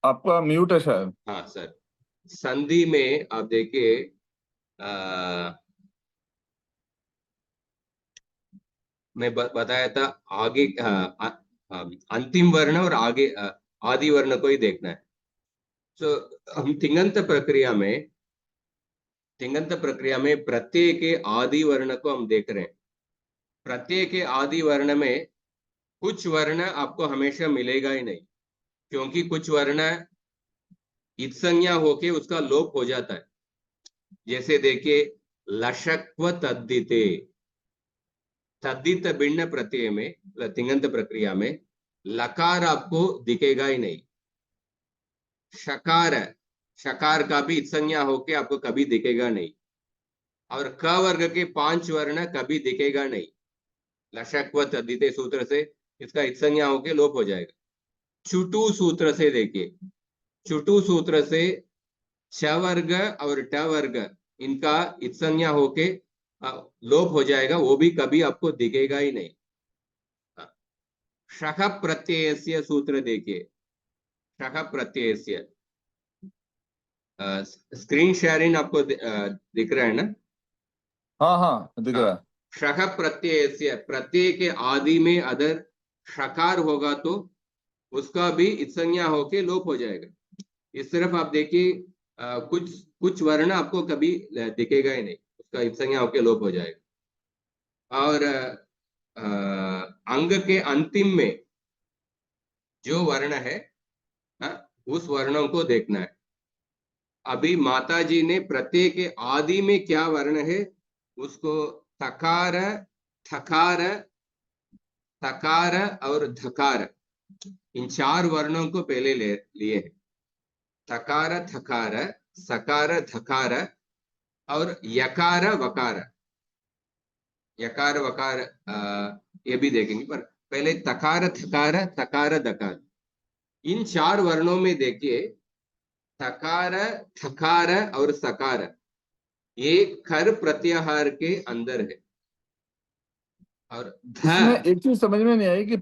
आपका म्यूट है शायद। हाँ सर, संधि में आप देखिए मैं बताया था आगे अंतिम वर्ण और आगे आदि वर्ण को ही देखना है। तो हम तिङंत प्रक्रिया में प्रत्यय के आदि वर्ण को हम देख रहे हैं। प्रत्यय के आदि वर्ण में कुछ वर्ण आपको हमेशा मिलेगा ही नहीं, क्योंकि कुछ वर्ण इत्संज्ञा होके उसका लोप हो जाता है। जैसे देखिए लशक्व तद्दिते, तद्दित भिन्न प्रत्यय में तिङंत प्रक्रिया में लकार आपको दिखेगा ही नहीं। शकार, शकार का भी इत्संज्ञा होके आपको कभी दिखेगा नहीं। और क वर्ग के 5 वर्ण कभी दिखेगा नहीं। लशक्व तद्दिते सूत्र से इसका इत्संज्ञा होके लोप हो जाएगा। चुटु सूत्र से देखिए, चुटु सूत्र से छ वर्ग और ट वर्ग इनका इत्संज्ञा होके लोप हो जाएगा, वो भी कभी आपको दिखेगा ही नहीं। शख प्रत्ययस्य सूत्र देखिए, शख प्रत्ययस्य स्क्रीन शेयरिंग आपको दिख रहा है ना? हाँ हाँ दिख रहा है। शख प्रत्ययस्य, प्रत्यय के आदि में अगर शकार होगा तो उसका भी इत्संज्ञा होके लोप हो जाएगा। इस तरफ आप देखिए कुछ वर्ण आपको कभी दिखेगा ही नहीं, उसका इत्संज्ञा होके लोप हो जाएगा। और अंग के अंतिम में जो वर्ण है उस वर्णों को देखना है। अभी माता जी ने प्रत्यय के आदि में क्या वर्ण है उसको तकार, थकार, तकार और धकार, इन 4 वर्णों को पहले लिए हैं। तकार, थकार, सकार, धकार और यकार वकार। यकार वकार ये भी देखेंगे, पर पहले तकार, थकार, तकार, दकार, इन 4 वर्णों में देखिए थकार, थकार और सकार ये खर प्रत्याहार के अंदर है। और इसमें एक चीज समझ में नहीं आई कि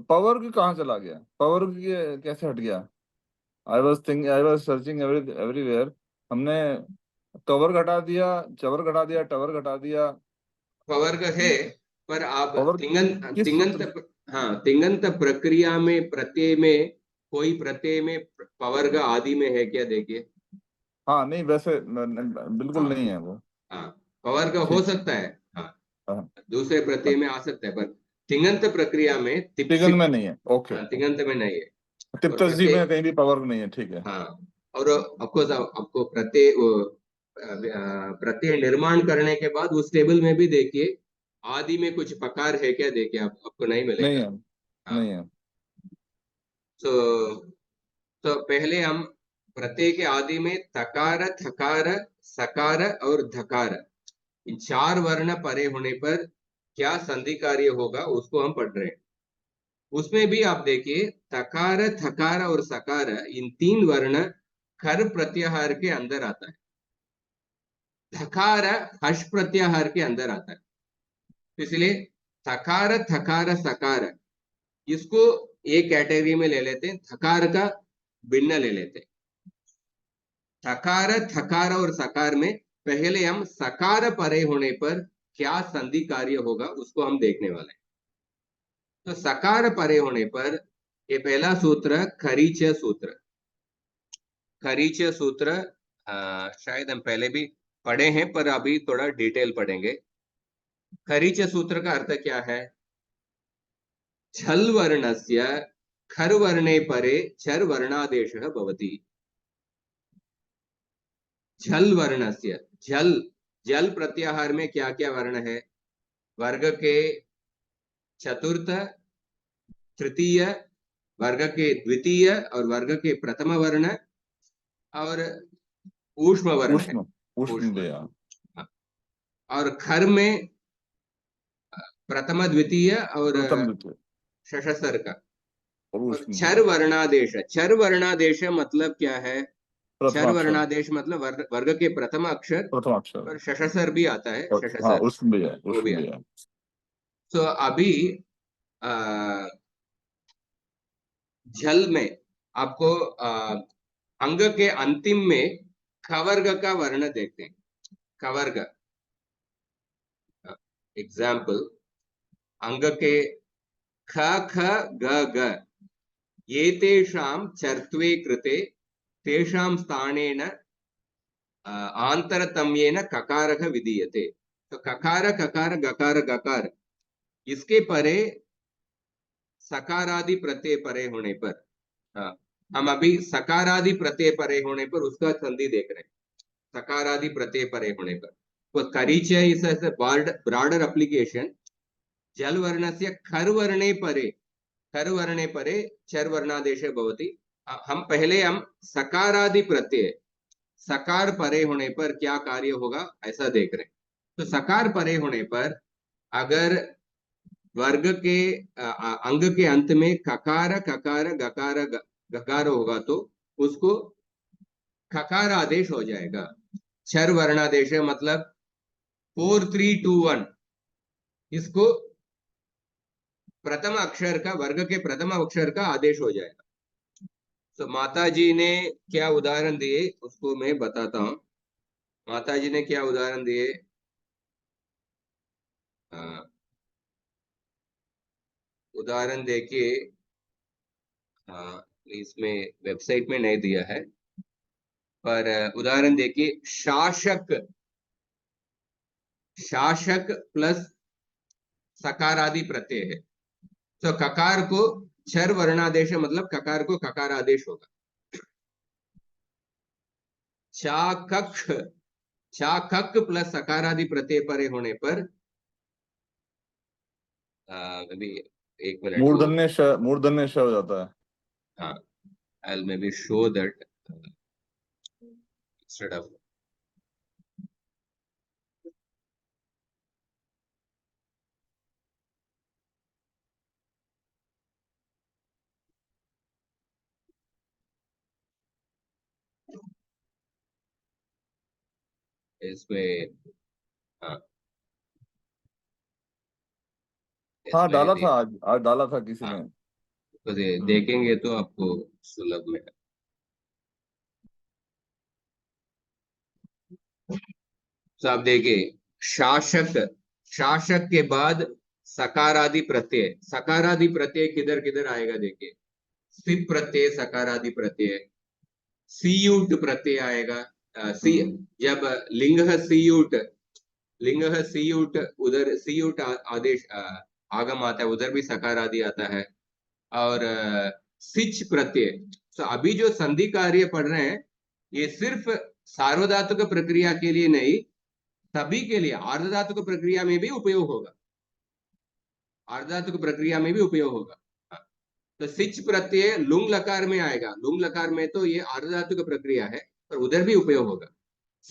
पावर की कहाँ चला गया, पावर की कैसे हट गया। I was searching everywhere. हमने कवर घटा दिया, चवर घटा दिया, टवर घटा दिया। पवर्ग है, पर आप पावर किस तिङंत, सूत्र? हाँ, तिङंत प्रक्रिया में प्रत्यय में कोई प्रत्यय में पवर्ग आदि में है क्या देखिए। हाँ नहीं, वैसे बिल्कुल नहीं है वो। हाँ, पवर्ग हो ठीक। सकता है, हाँ, हाँ, दूसरे प्रत्यय में आ सकता है, पर तिङंत प्रक्रिया में तिगन में नहीं है। ओके। तिङंत में नहीं है। तिप्तस जी में कहीं भी पावर नहीं है, ठीक है। हाँ, और ऑफकोर्स आपको प्रत्यय प्रत्यय निर्माण करने के बाद उस टेबल में भी देखिए आदि में कुछ पकार है क्या, देखिए आपको नहीं नहीं मिलेगा। है, हाँ, नहीं है। तो पहले हम प्रत्यय के आदि में तकार, थकार, सकार और धकार, इन 4 वर्ण परे होने पर क्या संधि कार्य होगा उसको हम पढ़ रहे हैं। उसमें भी आप देखिए तकार, थकार और सकार, इन 3 वर्ण खर प्रत्याहार के अंदर आता है। धकार हर्ष प्रत्याहार के अंदर आता है। इसलिए थकार, थकार, सकार, इसको एक कैटेगरी में ले लेते हैं, थकार का भिन्न ले लेते हैं। थकार, थकार और सकार में पहले हम सकार परे होने पर क्या संधि कार्य होगा उसको हम देखने वाले हैं। तो सकार परे होने पर ये पहला सूत्र खरीच सूत्र। खरीच सूत्र शायद हम पहले भी पढ़े हैं पर अभी थोड़ा डिटेल पढ़ेंगे। खरीच सूत्र का अर्थ क्या है? झल वर्णस्य खर वर्णे परे चर वर्णादेशः भवति। झल वर्णस्य, झल जल प्रत्याहार में क्या क्या वर्ण है? वर्ग के चतुर्थ, तृतीय, वर्ग के द्वितीय और वर्ग के प्रथम वर्ण और ऊष्म वर्ण है। उष्ण, उष्ण ऊष्म, दिया। हाँ। और खर में प्रथम, द्वितीय और प्रथम द्वितीय षषसर का। और और उष्ण चर दिया। वर्णादेश, चर वर्णादेश मतलब क्या है? चर प्रथमाक्षर, वर्णादेश मतलब वर्ग के प्रथम अक्षर प्रथमाक्षर। और षषसर भी आता है, और हाँ, षषसर उष्ण भी है, वो भी उष्ण भी आता है। है। तो अभी आ, झल में आपको अंग के अंतिम में खवर्ग का वर्ण देखते हैं। खवर्ग एग्जाम्पल, अंग के ख, ख, ग, ग, एतेषां चर्त्वे कृते तेषां स्थानेन आंतरतम्येन ककारः विधीयते। तो ककार, ककार, गकार, गकार, इसके परे सकारादि प्रत्यय परे होने पर, हम अभी सकारादि प्रत्यय परे होने पर उसका संधि देख रहे हैं। सकारादि प्रत्यय परे होने पर तो करीच इज अ ब्रॉडर एप्लीकेशन। जल वर्णस्य खर वर्णे परे, खर वर्णे परे चर वर्णादेश भवति। हम पहले हम सकारादि प्रत्यय, सकार परे होने पर क्या कार्य होगा ऐसा देख रहे हैं। तो सकार परे होने पर अगर वर्ग के अंग के अंत में ककार, ककार, गकार, गकार होगा तो उसको खकार आदेश हो जाएगा। चर वर्णादेश मतलब 4, 3, 2, 1, इसको प्रथम अक्षर का, वर्ग के प्रथम अक्षर का आदेश हो जाएगा। तो माता जी ने क्या उदाहरण दिए उसको मैं बताता हूं। माता जी ने क्या उदाहरण दिए? उदाहरण देखिए, इसमें वेबसाइट में नहीं दिया है पर उदाहरण देखिए, शासक, शासक प्लस सकारादि प्रत्यय है। तो ककार को चर वर्णादेश मतलब ककार को ककार आदेश होगा। चाकक, चाकक प्लस सकारादि प्रत्यय परे होने पर अभी एक मिनट वो, मूर्धन्य श हो जाता है। हाँ, I'll maybe show that instead of इसमें, हाँ हाँ, इसमें डाला था, आज डाला था किसी हाँ, ने। तो देखेंगे तो आपको सुलभ में। तो आप देखिए, शासक, शासक के बाद सकारादि प्रत्यय, सकारादि प्रत्यय किधर किधर आएगा देखिए। सिप प्रत्यय सकारादि प्रत्यय, सीयूट प्रत्यय आएगा। सी, जब लिंग सीयूट, लिंग सीयूट, उधर सीयूट आदेश आगम आता है, उधर भी सकार आदि आता है। और सिच प्रत्यय। तो अभी जो संधि कार्य पढ़ रहे हैं ये सिर्फ सार्वधातुक प्रक्रिया के लिए नहीं, सभी के लिए आर्धधातुक प्रक्रिया में भी उपयोग होगा, आर्धधातुक प्रक्रिया में भी उपयोग होगा। तो सिच प्रत्यय लुंग लकार में आएगा, लुंग लकार में तो ये आर्धधातुक प्रक्रिया है पर उधर भी उपयोग होगा।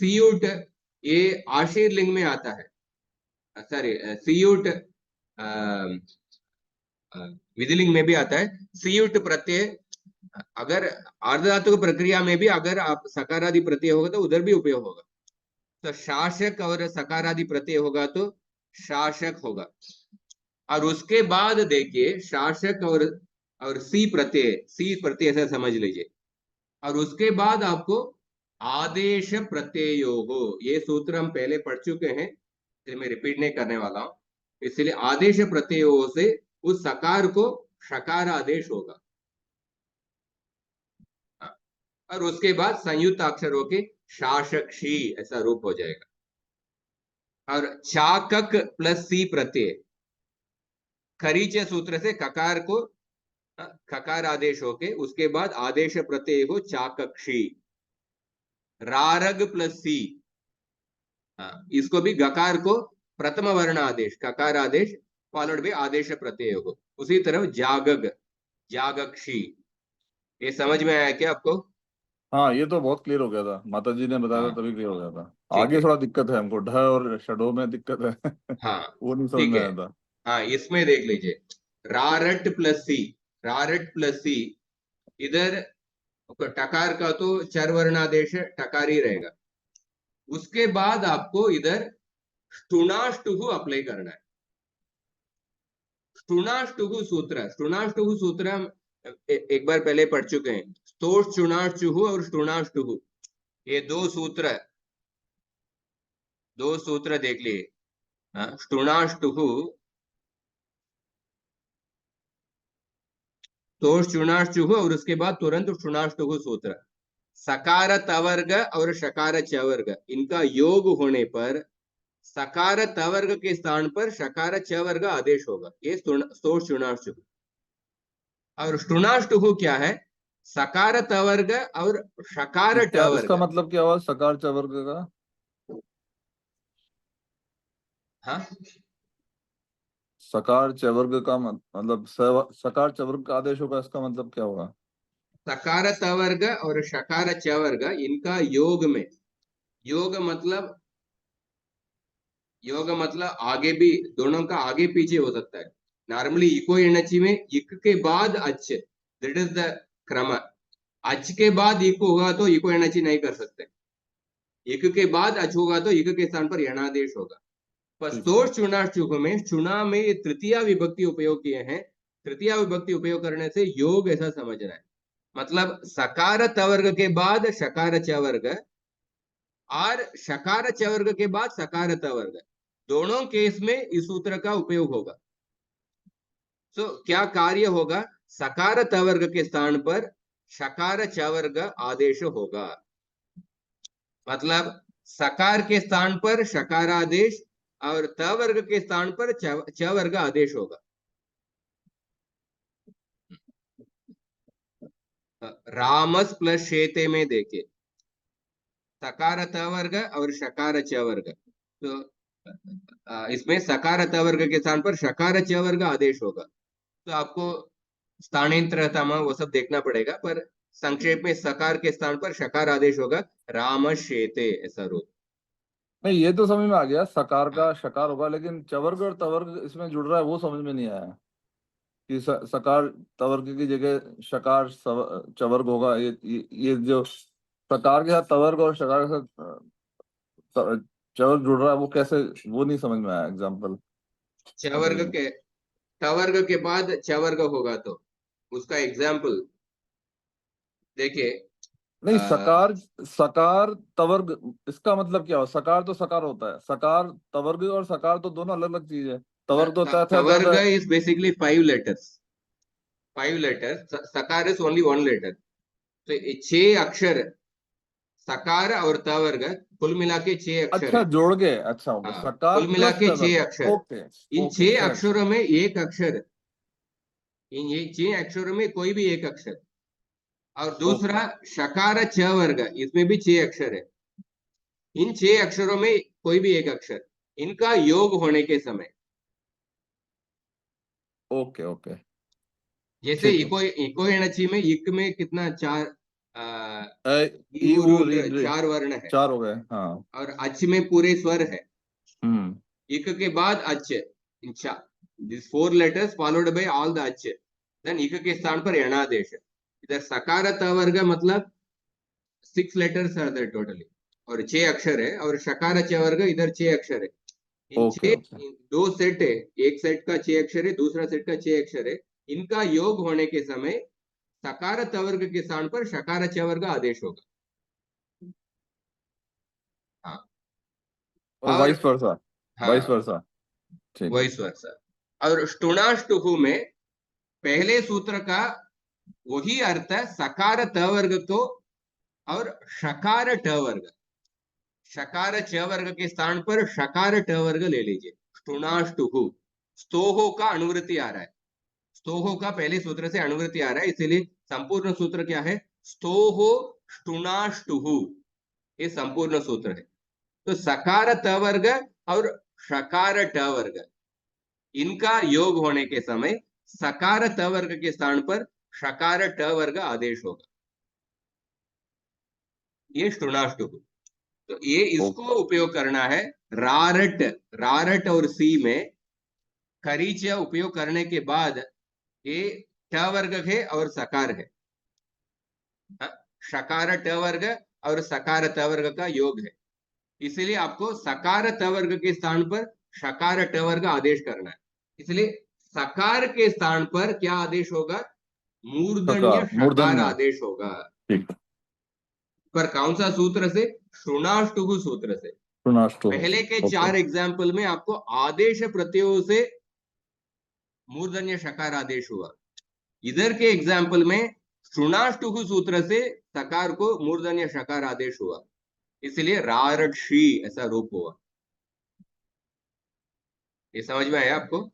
सीयूट ये आशीर लिंग में आता है, सॉरी सीयूट विधिलिंग में भी आता है। सीयूट प्रत्यय अगर आर्धधातुक प्रक्रिया में भी अगर आप सकारादि प्रत्यय होगा तो उधर भी उपयोग होगा। तो शासक और सकारादि प्रत्यय होगा तो शासक होगा। और उसके बाद देखिए शासक और सी प्रत्यय से समझ लीजिए। और उसके बाद आपको आदेश प्रत्ययो हो, ये सूत्र हम पहले पढ़ चुके हैं, इसलिए मैं रिपीट नहीं करने वाला हूं। इसलिए आदेश प्रत्ययो से उस सकार को शकार आदेश होगा। और उसके बाद संयुक्त अक्षरों के शासक शी ऐसा रूप हो जाएगा। और चाकक प्लस सी प्रत्यय खरीचे सूत्र से ककार को खकार आदेश होके उसके बाद आदेश प्रत्यय हो चाकक्षी। रारग प्लस सी, इसको भी गकार को प्रथम वर्ण आदेश ककार आदेश फॉलोड बाय आदेश प्रत्यय हो। उसी तरह जागग जागक्षी। ये समझ में आया क्या आपको? हाँ, ये तो बहुत क्लियर हो गया था, माता जी ने बताया था हाँ तभी क्लियर हो गया था। ठीक आगे है। थोड़ा दिक्कत है हमको, ढ और शडो में दिक्कत है हाँ वो नहीं समझ ठीक में है। आया था। हाँ इसमें देख लीजिए रारट प्लस सी, रारट प्लस सी, इधर टकार का तो चर वर्णादेश टकार ही रहेगा। उसके बाद आपको इधर स्टुनाष्टुहु अप्लाई करना है। स्टुनाष्टुहु सूत्र हम एक बार पहले पढ़ चुके हैं। स्तोष चुनाष्टुहु और स्टुनाष्टुहु, ये दो सूत्र देख लिए। स्टुनाष्टुहु तोष चुनाष्टुहु और उसके बाद तुरंत स्टुनाष्टुहु सूत्र। सकार तवर्ग और शकार चवर्ग इनका योग होने पर सकार तवर्ग के स्थान पर शकार चवर्ग आदेश होगा, ये स्तोष चुनाष्टुहु। और स्टुनाष्टुहु क्या है? सकार तवर्ग और शकार क्या टवर्ग। इसका मतलब क्या हुआ सकार चवर्ग का? हाँ सकार चवर्ग का मतलब सकार चवर्ग का आदेश होगा, इसका मतलब क्या होगा? सकार तवर्ग और शकार चवर्ग इनका योग में, योग मतलब आगे भी, दोनों का आगे पीछे हो सकता है। नॉर्मली इको एनर्जी में इक के बाद अच, दैट इज द क्रम। अच के बाद इको होगा तो इको एनर्जी नहीं कर सकते, इक के बाद अच होगा तो इक के स्थान पर यणादेश होगा। पर ठीक है। स्तोष चुनाष्टुक में चुना में तृतीया विभक्ति उपयोग किए हैं। तृतीया विभक्ति उपयोग करने से योग ऐसा समझना है, मतलब सकार तवर्ग के बाद शकार चवर्ग और शकार चवर्ग के बाद सकार तवर्ग, दोनों केस में इस सूत्र का उपयोग होगा। तो क्या कार्य होगा? सकार तवर्ग के स्थान पर शकार चवर्ग आदेश होगा, मतलब सकार के स्थान पर शकार आदेश और तवर्ग के स्थान पर चवर्ग आदेश होगा। रामस प्लस शेते में देखिए सकार तवर्ग और शकार चवर्ग, तो इसमें सकार तवर्ग के स्थान पर शकार चवर्ग आदेश होगा। तो आपको स्थानांतरतम वो सब देखना पड़ेगा, पर संक्षेप में सकार के स्थान पर शकार आदेश होगा। राम शेते ऐसा रूप। नहीं, ये तो समझ में आ गया, सकार हाँ का शकार होगा, लेकिन चवर्ग और तवर्ग इसमें जुड़ रहा है, वो समझ में नहीं आया कि सकार तवर्ग की जगह शकार चवर्ग होगा। ये जो सकार के साथ तवर्ग और शकार के साथ चवर्ग जुड़ रहा है, वो कैसे, वो नहीं समझ में आया एग्जाम्पल। चवर्ग के, तवर्ग के बाद चवर्ग होगा तो उसका एग्जाम्पल देखिए। नहीं, सकार तवर्ग, इसका मतलब क्या हो? सकार तो सकार होता है, सकार तवर्ग और सकार तो दोनों अलग अलग चीज है। तवर्ग तो होता है तवर्ग इज बेसिकली 5 लेटर्स, 5 लेटर्स, सकार इज ओनली 1 लेटर। तो ये 6 अक्षर सकार और तवर्ग कुल मिला के 6 अक्षर अच्छा है। जोड़ के, अच्छा ओके, हाँ सकार कुल मिला प्लस के 6 तवर्ग, अक्षर। Okay in okay 6 correct. अक्षरों में एक अक्षर, इन ये 6 अक्षरों में कोई भी एक अक्षर, और दूसरा शकार छ वर्ग, इसमें भी 6 अक्षर है। इन 6 अक्षरों में कोई भी एक अक्षर, इनका योग होने के समय, ओके ओके जैसे ठीक है। इको इको एनची में इक में कितना 4 ई उ री 4 वर्ण है, 4 हो गए, हाँ। और अच में पूरे स्वर है। हम्म इक के बाद अच, this 4 letters followed by all the अच, देन इक के स्थान पर यणादेश। इधर सकार त वर्ग मतलब 6 letters are there totally, और 6 अक्षर है, और शकार च वर्ग इधर 6 अक्षर है। इन ओके 6 ओके 2 सेट है, एक सेट का 6 अक्षर है, दूसरा सेट का 6 अक्षर है। इनका योग होने के समय सकार त वर्ग के स्थान पर शकार च वर्ग आदेश होगा। हाँ, और और वाइस वर्सा, वाइस हाँ, वर्सा, ठीक है। वॉइस वर्सा। और स्टुनाष्टुहु में पहले सूत्र का वही अर्थ है, सकार त वर्ग को और शकार ट वर्ग, शकार च वर्ग के स्थान पर शकार ट वर्ग ले लीजिए। स्टुनाष्टुहु, स्तोहो का अनुवृत्ति आ रहा है, स्तोहो का पहले सूत्र से अनुवृत्ति आ रहा है, इसीलिए संपूर्ण सूत्र क्या है, स्तोहो स्टुनाष्टुहु, ये संपूर्ण सूत्र है। तो सकार त वर्ग और शकार ट वर्ग, इनका योग होने के समय सकार त वर्ग के स्थान पर शकार ट वर्ग आदेश होगा। ये स्टुनाष्टुहु। तो ये इसको उपयोग करना है रारट, रारट और सी में खरीच उपयोग करने के बाद ये ट वर्ग है और सकार है, शकार ट वर्ग और सकार त वर्ग का योग है, इसलिए आपको सकार त वर्ग के स्थान पर शकार ट वर्ग आदेश करना है। इसलिए सकार के स्थान पर क्या आदेश होगा, मूर्धन्य शकार, शकार मूर्धन्य, आदेश होगा। ठीक। पर कौन सा सूत्र से, श्रुणाष्टुहु सूत्र से। प्रोनास्टो, पहले के ओके 4 एग्जाम्पल में आपको आदेश प्रत्ययों से मूर्धन्य शकार आदेश हुआ, इधर के एग्जाम्पल में श्रुणाष्टुहु सूत्र से सकार को मूर्धन्य शकार आदेश हुआ, इसलिए रारट श्री ऐसा रूप हुआ। ये समझ में आया आपको?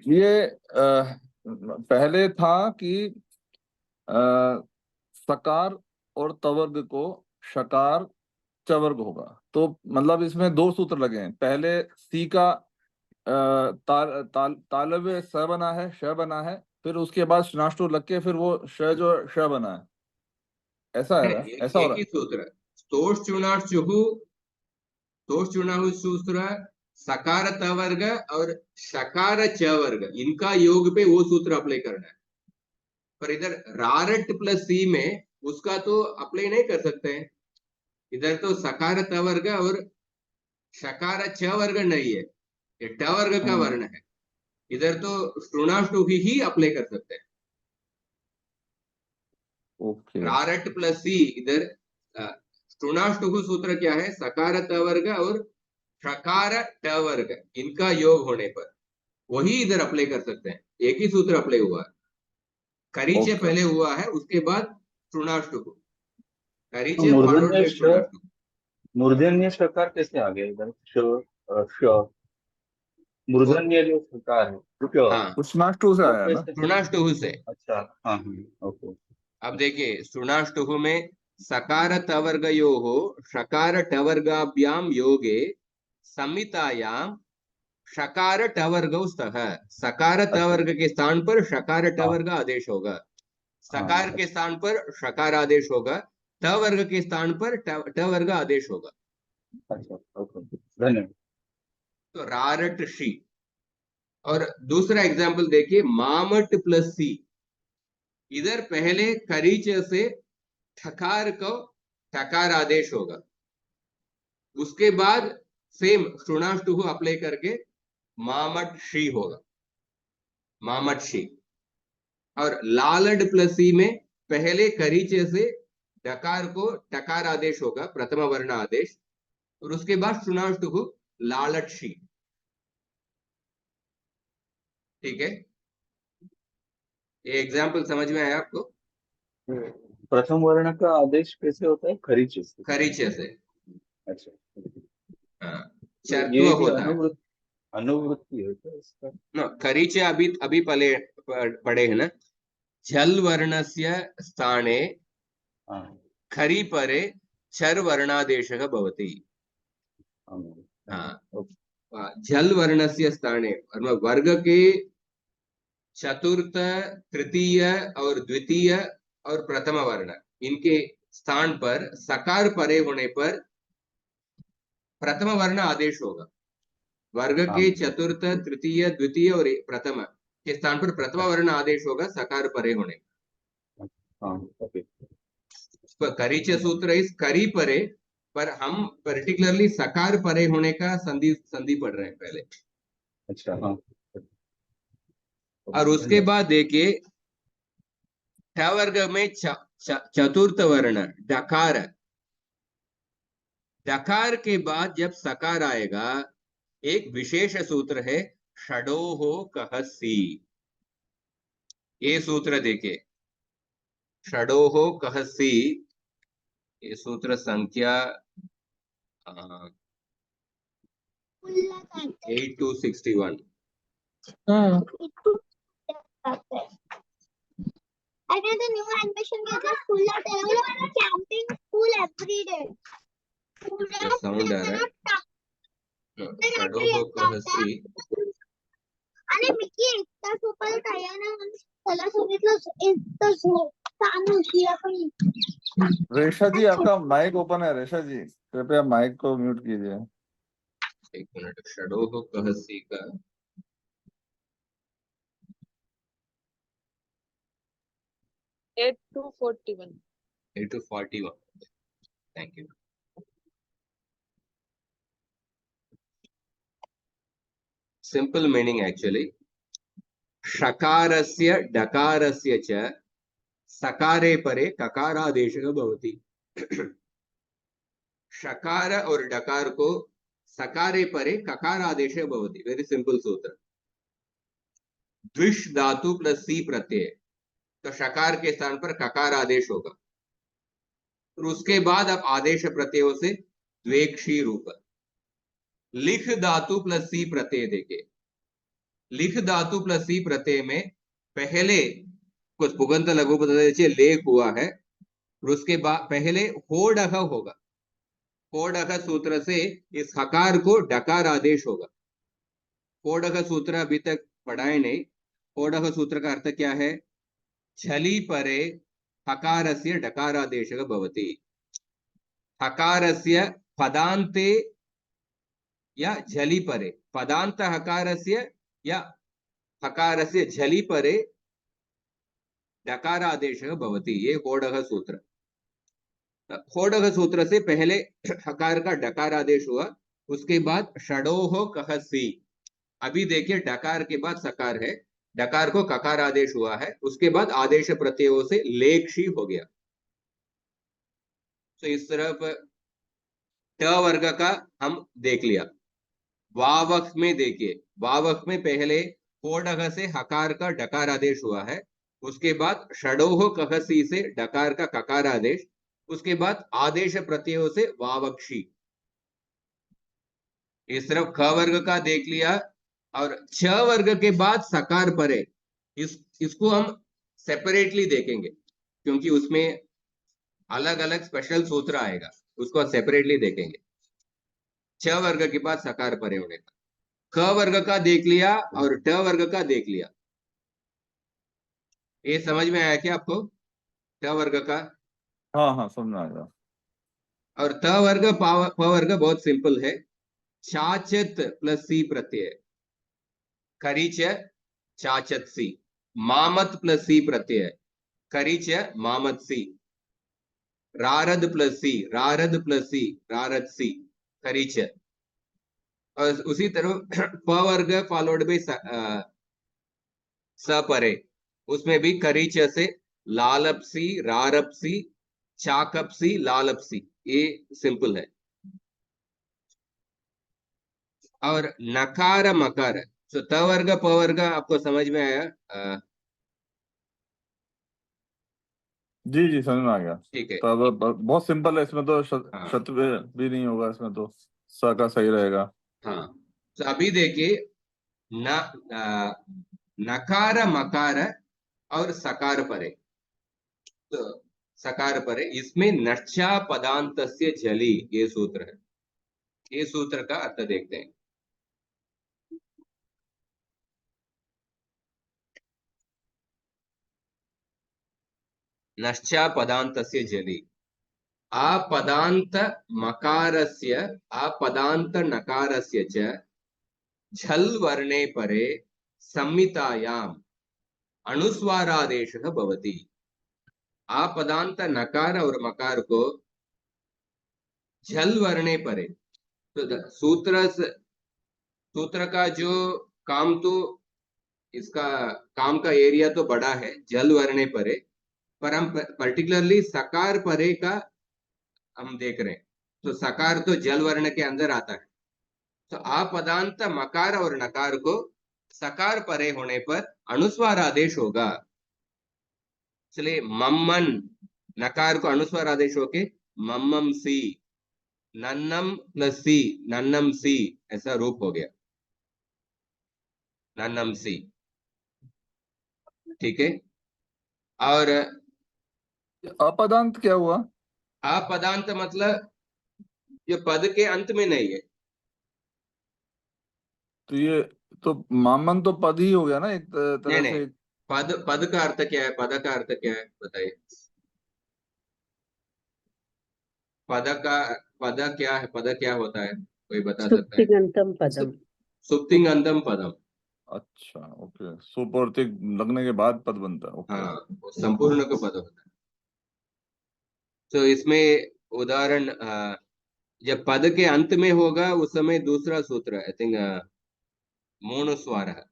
ये पहले था कि सकार और तवर्ग को शकार चवर्ग होगा, तो मतलब इसमें 2 सूत्र लगे हैं। पहले सी का तालव्य स बना है, श बना है, फिर उसके बाद श्नाष्टु लग के फिर वो श जो श बना है, ऐसा है ना? ऐसा हो एक रहा ही है। सूत्र, तोष चुनाष्टुहु, तोष चुनाहु सूत्र, सकार त वर्ग और शकार च वर्ग, इनका योग पे वो सूत्र अप्लाई करना है। पर इधर रारट प्लस सी में उसका तो अप्लाई नहीं कर सकते हैं, इधर तो सकार त वर्ग और शकार छ वर्ग नहीं है, ये ट वर्ग का वर्ण है, इधर तो श्रुणाष्टु ही अप्लाई कर सकते हैं। ओके रारट प्लस सी, इधर श्रुणाष्टु सूत्र क्या है, सकार त वर्ग और शकार ट वर्ग, इनका योग होने पर वही इधर अप्लाई कर सकते हैं, एक ही सूत्र अप्लाई हुआ है। करीचे ओके पहले हुआ है, उसके बाद श्रुणाष्टु, तो करीचे फॉलोड बाय श्रुणाष्टु। मूर्धन्य शकार कैसे आ गया इधर? श मूर्धन्य जो शकार है हाँ, कृष्णाष्टु से वो आया ना? कैसे? श्रुणाष्टु से। अच्छा, हाँ ओके। अब देखिए श्रुणाष्टु में सकार तवर्गयोः शकार टवर्गाभ्याम योगे संहितायाम शकार टवर्गौ स्तः, सकार तवर्ग के स्थान पर शकार हाँ टवर्ग आदेश होगा, हाँ, सकार के स्थान पर शकार आदेश होगा, तवर्ग के स्थान पर टवर्ग आदेश होगा। अच्छा ओके, धन्यवाद। तो रारट शी। और दूसरा एग्जाम्पल देखिए, मामट प्लस सी, इधर पहले खरीच से ठकार को ठकार आदेश होगा, उसके बाद सेम श्रुणाष्टु अप्लाई करके मामट श्री होगा, मामट श्री। और लालड प्लस सी में पहले करीचे से डकार को टकार आदेश होगा, प्रथम वर्ण आदेश, और उसके बाद श्रुणाष्टु लालट श्री। ठीक है, ये एग्जाम्पल समझ में आया आपको? प्रथम वर्ण का आदेश कैसे होता है? खरीचे से। खरीचे से, अच्छा, हाँ, तो चर्त्व ये भी होता है। अनुवृत्ति, अनुवृत्ति है क्या इसका? न खरीचे अभी अभी पढ़े है ना। झल वर्णस्य स्थाने हाँ खरी परे चर वर्णादेशः भवति। हाँ हाँ, झल वर्णस्य स्थाने वर्ग के चतुर्थ, तृतीय और द्वितीय और प्रथम वर्ण, इनके स्थान पर सकार परे होने पर प्रथम वर्ण आदेश होगा। वर्ग के चतुर्थ, तृतीय, द्वितीय और प्रथम के स्थान पर प्रथम वर्ण आदेश होगा सकार परे होने हाँ ओके। पर। करीच सूत्र इस करी परे, पर हम पर्टिकुलरली सकार परे होने का संधि संधि पढ़ रहे हैं पहले। अच्छा हाँ। और उसके बाद देखिए ठ वर्ग में चतुर्थ वर्ण डकार, डकार के बाद जब सकार आएगा एक विशेष सूत्र है षडोहो कहसी। ये सूत्र देखिए षडोहो कहसी, ये सूत्र संख्या 8261। I read the new admission get a full camping school every day. Sound आ रहा है षडोहो कहसी। आणि मिकी एकटा सोपाला तयार ना त्याला सांगितलं एकटा काम उशिरा पण। रेशा जी आपका माइक ओपन है। रेशा जी कृपया माइक को म्यूट कीजिए। एक मिनट, षडोहो कहसी का 8 to 41। 8 to 41। Thank you. Simple meaning actually षकारस्य डकारस्य च सकारे परे ककारादेशः भवति। षकार और डकार को सकारे परे ककारादेशः भवति। वेरी सिंपल सूत्र। द्विष धातु प्लस सी प्रत्यय, तो षकार के स्थान पर ककार आदेश होगा। और उसके बाद आप आदेश प्रत्ययों से द्वेक्षी रूप। लिख धातु प्लस सी प्रत्यय देखिए, लिख धातु प्लस सी प्रत्यय में पहले कुछ पुगंत लघु पदस्य लेख हुआ है और उसके बाद पहले होडह होगा। होडह सूत्र से इस हकार को डकार आदेश होगा। होडह सूत्र अभी तक पढ़ाए नहीं। होडह सूत्र का अर्थ क्या है? झली परे हकारस्य डकारादेशः भवति। हकारस्य पदान्ते या झली परे, पदान्त हकारस्य या हकारस्य झली परे डकारादेशः भवति। ये होडः सूत्र। होडः सूत्र से पहले हकार का डकार आदेश हुआ, उसके बाद षडोहो कहसी। अभी देखिए डकार के बाद सकार है, डकार को ककार आदेश हुआ है, उसके बाद आदेश प्रत्ययों से लेक्षी हो गया। तो इस तरफ ट वर्ग का हम देख लिया। वावक में देखिए, वावक में पहले होडह से हकार का डकार आदेश हुआ है, उसके बाद षडोह कहसी से डकार का ककार आदेश, उसके बाद आदेश प्रत्ययों से वावक्षी। इस तरफ ख वर्ग का देख लिया। और छ वर्ग के बाद सकार परे, इसको हम सेपरेटली देखेंगे क्योंकि उसमें अलग अलग स्पेशल सूत्र आएगा, उसको सेपरेटली देखेंगे। छ वर्ग के बाद सकार परे होने का। क वर्ग का देख लिया और ट वर्ग का देख लिया। ये समझ में आया क्या आपको? ट वर्ग का हाँ हाँ समझ में आ गया। और त वर्ग प वर्ग बहुत सिंपल है। चाचत प्लस सी प्रत्यय, करीच चाचत सी। मामत प्लस सी प्रत्यय, करीच मामत सी। रारद प्लस सी, रारद प्लस सी, रारद सी, करीच। और उसी तरह प वर्ग फॉलोड बाय स परे, उसमें भी करीच से लालपसी, रारपसी, चाकपसी, लालपसी। ये सिंपल है। और नकार मकार, तो त वर्ग प वर्ग आपको समझ में आया? जी जी समझ में आ गया। ठीक है। तो अब बहुत सिंपल है, इसमें तो हाँ। शत्रु भी नहीं होगा, इसमें तो स का सही रहेगा। हाँ, तो अभी देखिए न नकार मकार और सकार परे, तो सकार परे इसमें नक्षा पदांतस्य जली, ये सूत्र है। ये सूत्र का अर्थ देखते हैं। नश्चा पदांतस्य जली, आपदांत मकारस्य आपदांत नकारस्य च झल वर्णे परे संहितायाम अनुस्वारादेशः भवति। आपदांत नकार और मकार को झल वर्णे परे, तो सूत्र का जो काम, तो इसका काम का एरिया तो बड़ा है, जल वर्णे परे, पर हम पर्टिकुलरली सकार परे का हम देख रहे हैं। तो सकार तो जल वर्ण के अंदर आता है। तो आपदांत मकार और नकार को सकार परे होने पर अनुस्वार आदेश होगा। इसलिए मम्मन नकार को अनुस्वार आदेश होके मम्मम सी, नन्नम प्लस सी, नन्नम सी, ऐसा रूप हो गया, नन्नम सी। ठीक है। और अपदांत क्या हुआ? अपदांत मतलब जो पद के अंत में नहीं है। तो ये तो मामन तो पद ही हो गया ना एक नहीं तरह नहीं, से। पद का अर्थ क्या है? पद का अर्थ क्या है बताइए। पद क्या है? पद क्या होता है, कोई बता सकता है? सुप्तिगंतम पदम। सुप्तिंगंतम पदम। अच्छा, ओके। सुपूर्ति लगने के बाद पद बनता है, ओके। हाँ, वो संपूर्ण का पद होता है। तो इसमें उदाहरण जब पद के अंत में होगा उस समय दूसरा सूत्र, आई थिंक मूण स्वर है।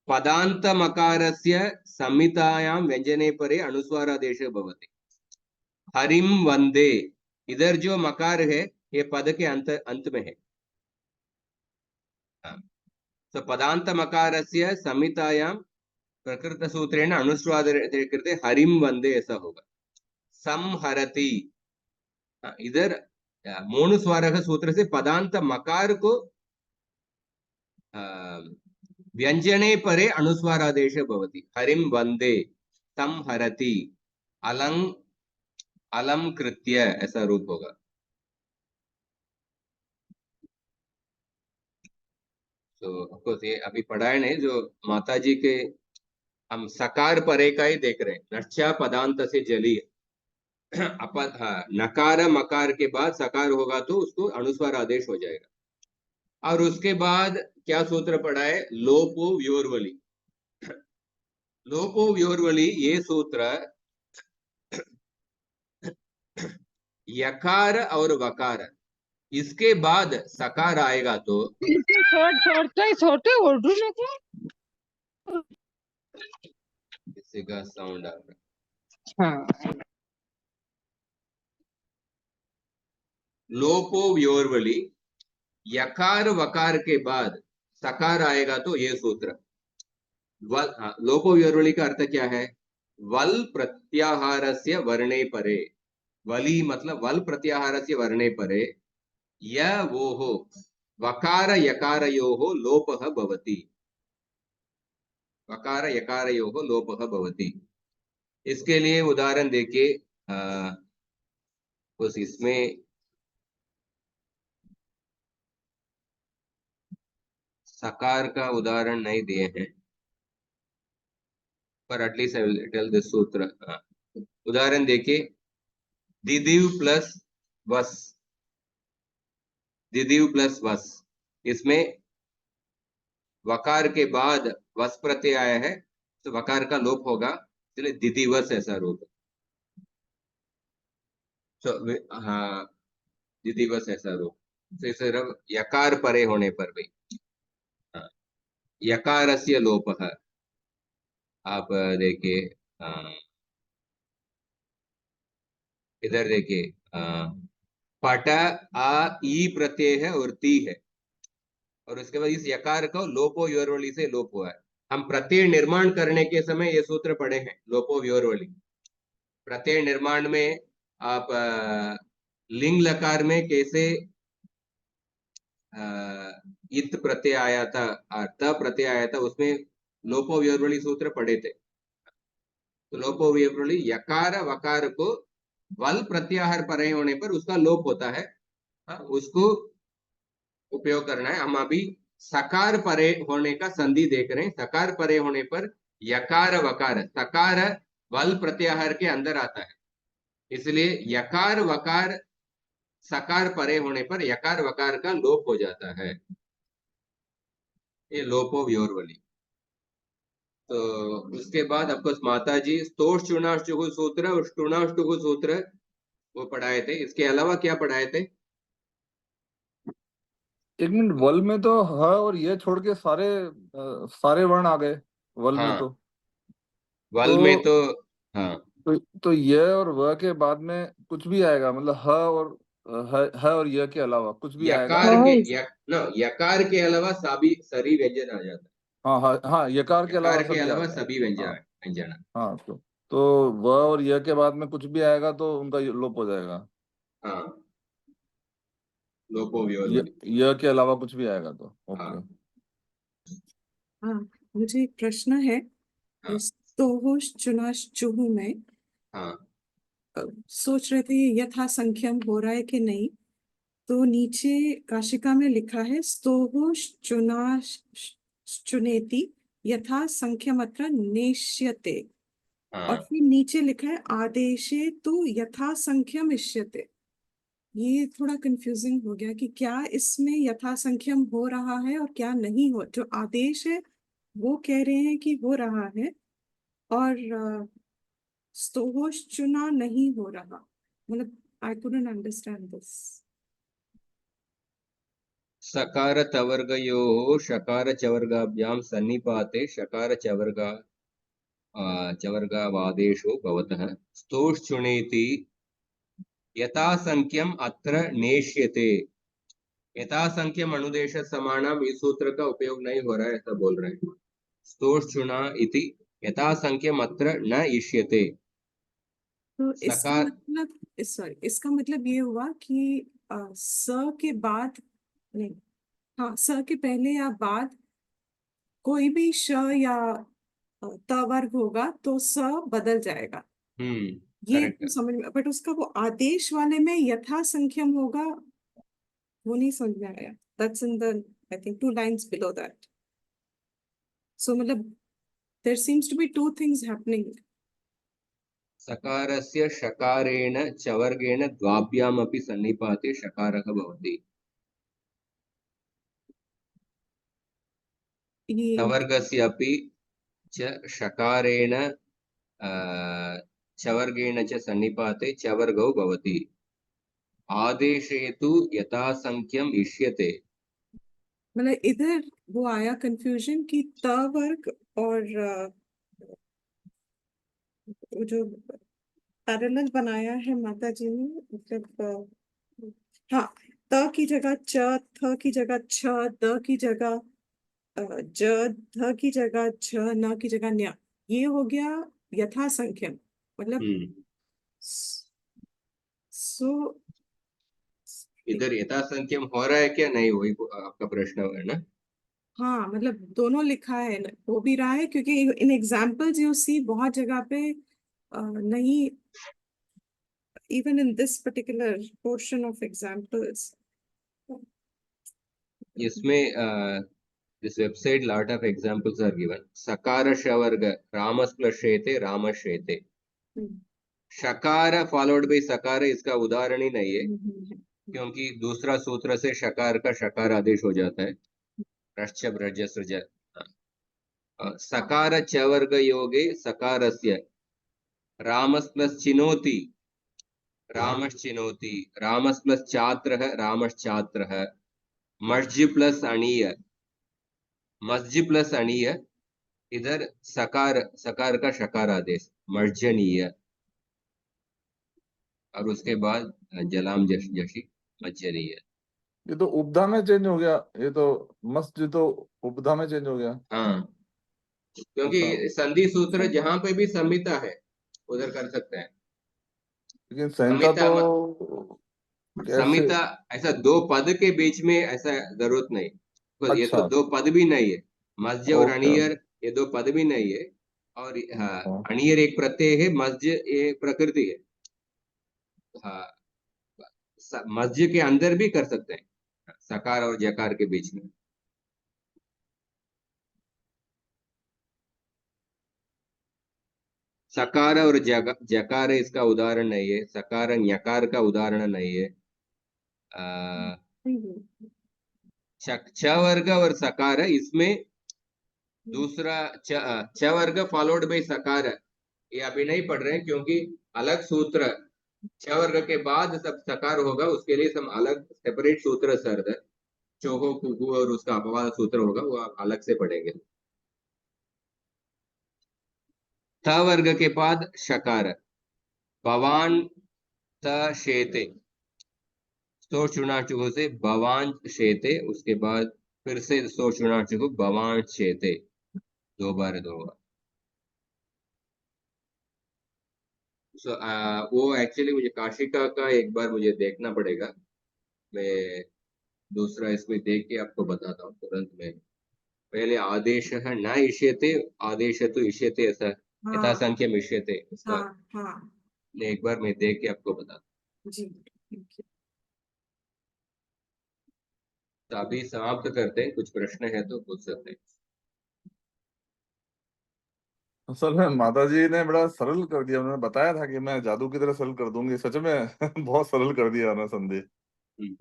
पदांत मकारस्य संहितायां व्यंजने परे अनुस्वारादेश भवति। हरिम वंदे, इधर जो मकार है ये पद के अंत में है। तो पदांत मकारस्य संहितायां प्रकृत सूत्रेण अनुस्वारे कृते हरिम वंदे ऐसा होगा। संहरति, इधर मूण स्वारः सूत्र से पदांत मकार को व्यंजने परे अनुस्वारादेश भवति। हरिम वंदे, संहरति, अलंग अलम कृत्य, ऐसा रूप होगा। तो ऑफकोर्स ये अभी पढ़ाए नहीं, जो माता जी के हम सकार परे का ही देख रहे हैं। नक्षा पदांत से जली अपद, हाँ, नकार मकार के बाद सकार होगा तो उसको अनुस्वार आदेश हो जाएगा। और उसके बाद क्या सूत्र पढ़ा है? लोपो व्योर्वली। लोपो व्योर्वली ये सूत्र यकार और वकार, इसके बाद सकार आएगा तो छोटे उर्दू में किसी का साउंड आ रहा है। हाँ, लोपो व्योर्वली, यकार वकार के बाद सकार आएगा तो ये सूत्र वल, लोपो व्योर्वली का अर्थ क्या है? वल प्रत्याहारस्य वर्णे परे, वली मतलब वल प्रत्याहारस्य वर्णे परे य वो हो वकार यकारयोः लोपः भवति। वकार यकारयोः लोपः भवति। इसके लिए उदाहरण देखिए, उस इसमें सकार का उदाहरण नहीं दिए हैं, पर at least I will tell this सूत्र। उदाहरण देखिए, दिदिव प्लस वस, दिदिव प्लस वस, इसमें वकार के बाद वस प्रत्यय आया है तो वकार का लोप होगा, इसलिए दिदिवस ऐसा रूप है। तो हाँ, दिदिवस ऐसा रूप। तो सिर्फ यकार परे होने पर भी यकारस्य लोपः। आप देखिए, इधर देखिए, पट आ ई प्रत्यय है और ती है, और उसके बाद इस यकार को लोपो व्योर्वली से लोप हुआ है। हम प्रत्यय निर्माण करने के समय ये सूत्र पढ़े हैं, लोपो व्योर्वली। प्रत्यय निर्माण में आप लिंग लकार में कैसे इत प्रत्यय आया था, त प्रत्यय आया था, उसमें लोपो वियोर्वली सूत्र पढ़े थे। तो लोपो वियोर्वली यकार वकार को वल प्रत्याहार परे होने पर उसका लोप होता है। हाँ, उसको उपयोग करना है। हम अभी सकार परे होने का संधि देख रहे हैं। सकार परे होने पर यकार वकार, सकार वल प्रत्याहार के अंदर आता है, इसलिए यकार वकार सकार परे होने पर यकार वकार का लोप हो जाता है। ये लोपो व्योर्वली। तो उसके बाद आपको माता जी स्तोष चुनाष्टुगु सूत्र और टुणाष्टुगु सूत्र वो पढ़ाए थे। इसके अलावा क्या पढ़ाए थे? एक मिनट, वल में तो ह और ये छोड़ के सारे वर्ण आ गए वल में हाँ, तो। वल में तो तो हाँ, तो ये और व के बाद में कुछ भी आएगा, मतलब ह और ह और य के अलावा कुछ भी आएगा। यकार के यकार के अलावा सभी सरी व्यंजन आ जाता है। हाँ हाँ हाँ, यकार के अलावा यकार के सभी अलावा आता है। सभी हाँ व्यंजन। हाँ, तो व और य के बाद में कुछ भी आएगा तो उनका लोप हो जाएगा। हाँ, लोपो य, व्योर्वली। य के अलावा कुछ भी आएगा तो ओके। हाँ हाँ, मुझे एक प्रश्न है। हाँ स्तोहोश चुनाश चुहु में हाँ सोच रहे थे ये यथा संख्यम हो रहा है कि नहीं। तो नीचे काशिका में लिखा है स्तोहोश चुनाश चुनेति यथा संख्यम अत्र नेष्यते, और हाँ। फिर नीचे लिखा है आदेशे तु यथा संख्यम इष्यते। ये थोड़ा कंफ्यूजिंग हो गया कि क्या इसमें यथा संख्यम हो रहा है और क्या नहीं हो। जो आदेश है वो कह रहे हैं कि हो रहा है, और स्तोहोश चुना नहीं हो रहा। मतलब आई कुडंट अंडरस्टैंड दिस। सकार तवर्गयोः शकार चवर्गाभ्यां सन्निपाते शकार चवर्गावादेषु भवतः स्तोश्चुणेति यथासंख्यम अत्र नेष्यते। यथासंख्यम अनुदेश समानम इस सूत्र का उपयोग नहीं हो रहा है, ऐसा बोल रहे हैं। स्तोश्चुना इति यथासंख्यम अत्र न इष्यते। तो इसका सकार मतलब, सॉरी, इसका मतलब ये हुआ कि स के बाद नहीं, हाँ, स के पहले या बाद कोई भी श या त वर्ग होगा तो स बदल जाएगा। ये करेक्ट। तो समझ में, बट उसका वो आदेश वाले में यथा संख्यम होगा, वो नहीं समझ में आया। That's in the, I think, 2 lines below that. So मतलब there seems to be 2 things happening. सकारस्य शकारेण चवर्गेण द्वाभ्यामपि सन्निपाते शकारः भवति। ये तवर्गस्यापि च शकारेण चवर्गेण च सन्निपाते चवर्गौ भवति। आदेशे तु यथासंख्यम इष्यते। मतलब इधर वो आया कंफ्यूजन कि त वर्ग और वो जो पैरेलल बनाया है माता जी ने, मतलब हाँ, त की जगह च, थ की जगह छ, द की जगह ज, ध की जगह छ, न की जगह न्य। ये हो गया यथा संख्यम। मतलब सो इधर यथासंख्यम हो रहा है क्या नहीं, वही आपका प्रश्न है ना? हाँ, मतलब दोनों लिखा है, हो भी रहा है क्योंकि इन एग्जाम्पल्स यू सी बहुत जगह पे नहीं, even in this particular portion of examples. इसमें this website lot of examples are given. Sakara shavarga ramasplashete ramashete. शकार फॉलोड बाई सकार इसका उदाहरण ही नहीं है, क्योंकि दूसरा सूत्र से शकार का शकार आदेश हो जाता है। रश्च ब्रज सृज। सकार च वर्ग योगे सकारस्य रामस् प्लस चिनोति रामश्चिनोति, रामस् प्लस छात्रः रामश्छात्रः, मस्जि प्लस अणीय मस्जि प्लस अणीय। इधर सकार सकार का शकार आदेश मर्जनीय, और उसके बाद जलाम जशी मज्जनीय। ये तो उपधा में चेंज हो गया, ये तो मस्जिद तो उपधा में चेंज हो गया। हाँ, ऐसा, क्योंकि संधि सूत्र जहां पे भी संहिता है उधर कर सकते हैं। लेकिन संहिता संहिता तो कैसे? संहिता ऐसा दो पद के बीच में ऐसा जरूरत नहीं। तो ये तो अच्छा। दो पद भी नहीं है, मज्ज और ओके। अणियर, ये दो पद भी नहीं है। और हाँ, हाँ, अणियर एक प्रत्यय है, मज्ज ये प्रकृति है। हाँ, मज्ज के अंदर भी कर सकते हैं, सकार और जकार के बीच में। सकार और जकार इसका उदाहरण नहीं है, सकार ञकार का उदाहरण नहीं है। छ वर्ग और सकार इसमें दूसरा छ वर्ग फॉलोड बाई सकार, ये अभी नहीं पढ़ रहे हैं क्योंकि अलग सूत्र, छ वर्ग के बाद सब सकार होगा, उसके लिए सब अलग सेपरेट सूत्र सर है। चोहो कुकू और उसका अपवाद सूत्र होगा, वो आप अलग से पढ़ेंगे। थ वर्ग के बाद शकार, भवान त शेते, सो चुनाचुको से भवान शेते, उसके बाद फिर से सो चुनाचुको भवान शेते, दो बार दो बार। वो एक्चुअली मुझे काशिका का एक बार मुझे देखना पड़ेगा, मैं दूसरा इसमें देख के आपको बताता हूँ तुरंत में। पहले आदेश है न इष्यते, आदेश तो इष्यते, ऐसा यथा हाँ संख्यम इष्यते, हाँ उसका हाँ एक बार मैं देख के आपको बताता जी thank you। हूँ। तो अभी समाप्त करते हैं, कुछ प्रश्न है तो पूछ सकते हैं। असल में माता जी ने बड़ा सरल कर दिया, उन्होंने बताया था कि मैं जादू की तरह सरल कर दूंगी, सच में बहुत सरल कर दिया ना संधि, हम्म,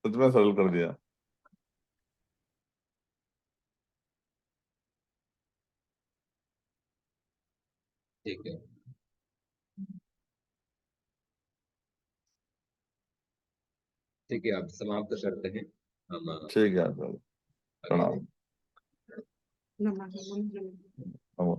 सच में सरल कर दिया। ठीक है, ठीक है, आप समाप्त करते हैं, हम ठीक है सर, आगे प्रणाम। नमः नमः। नमो।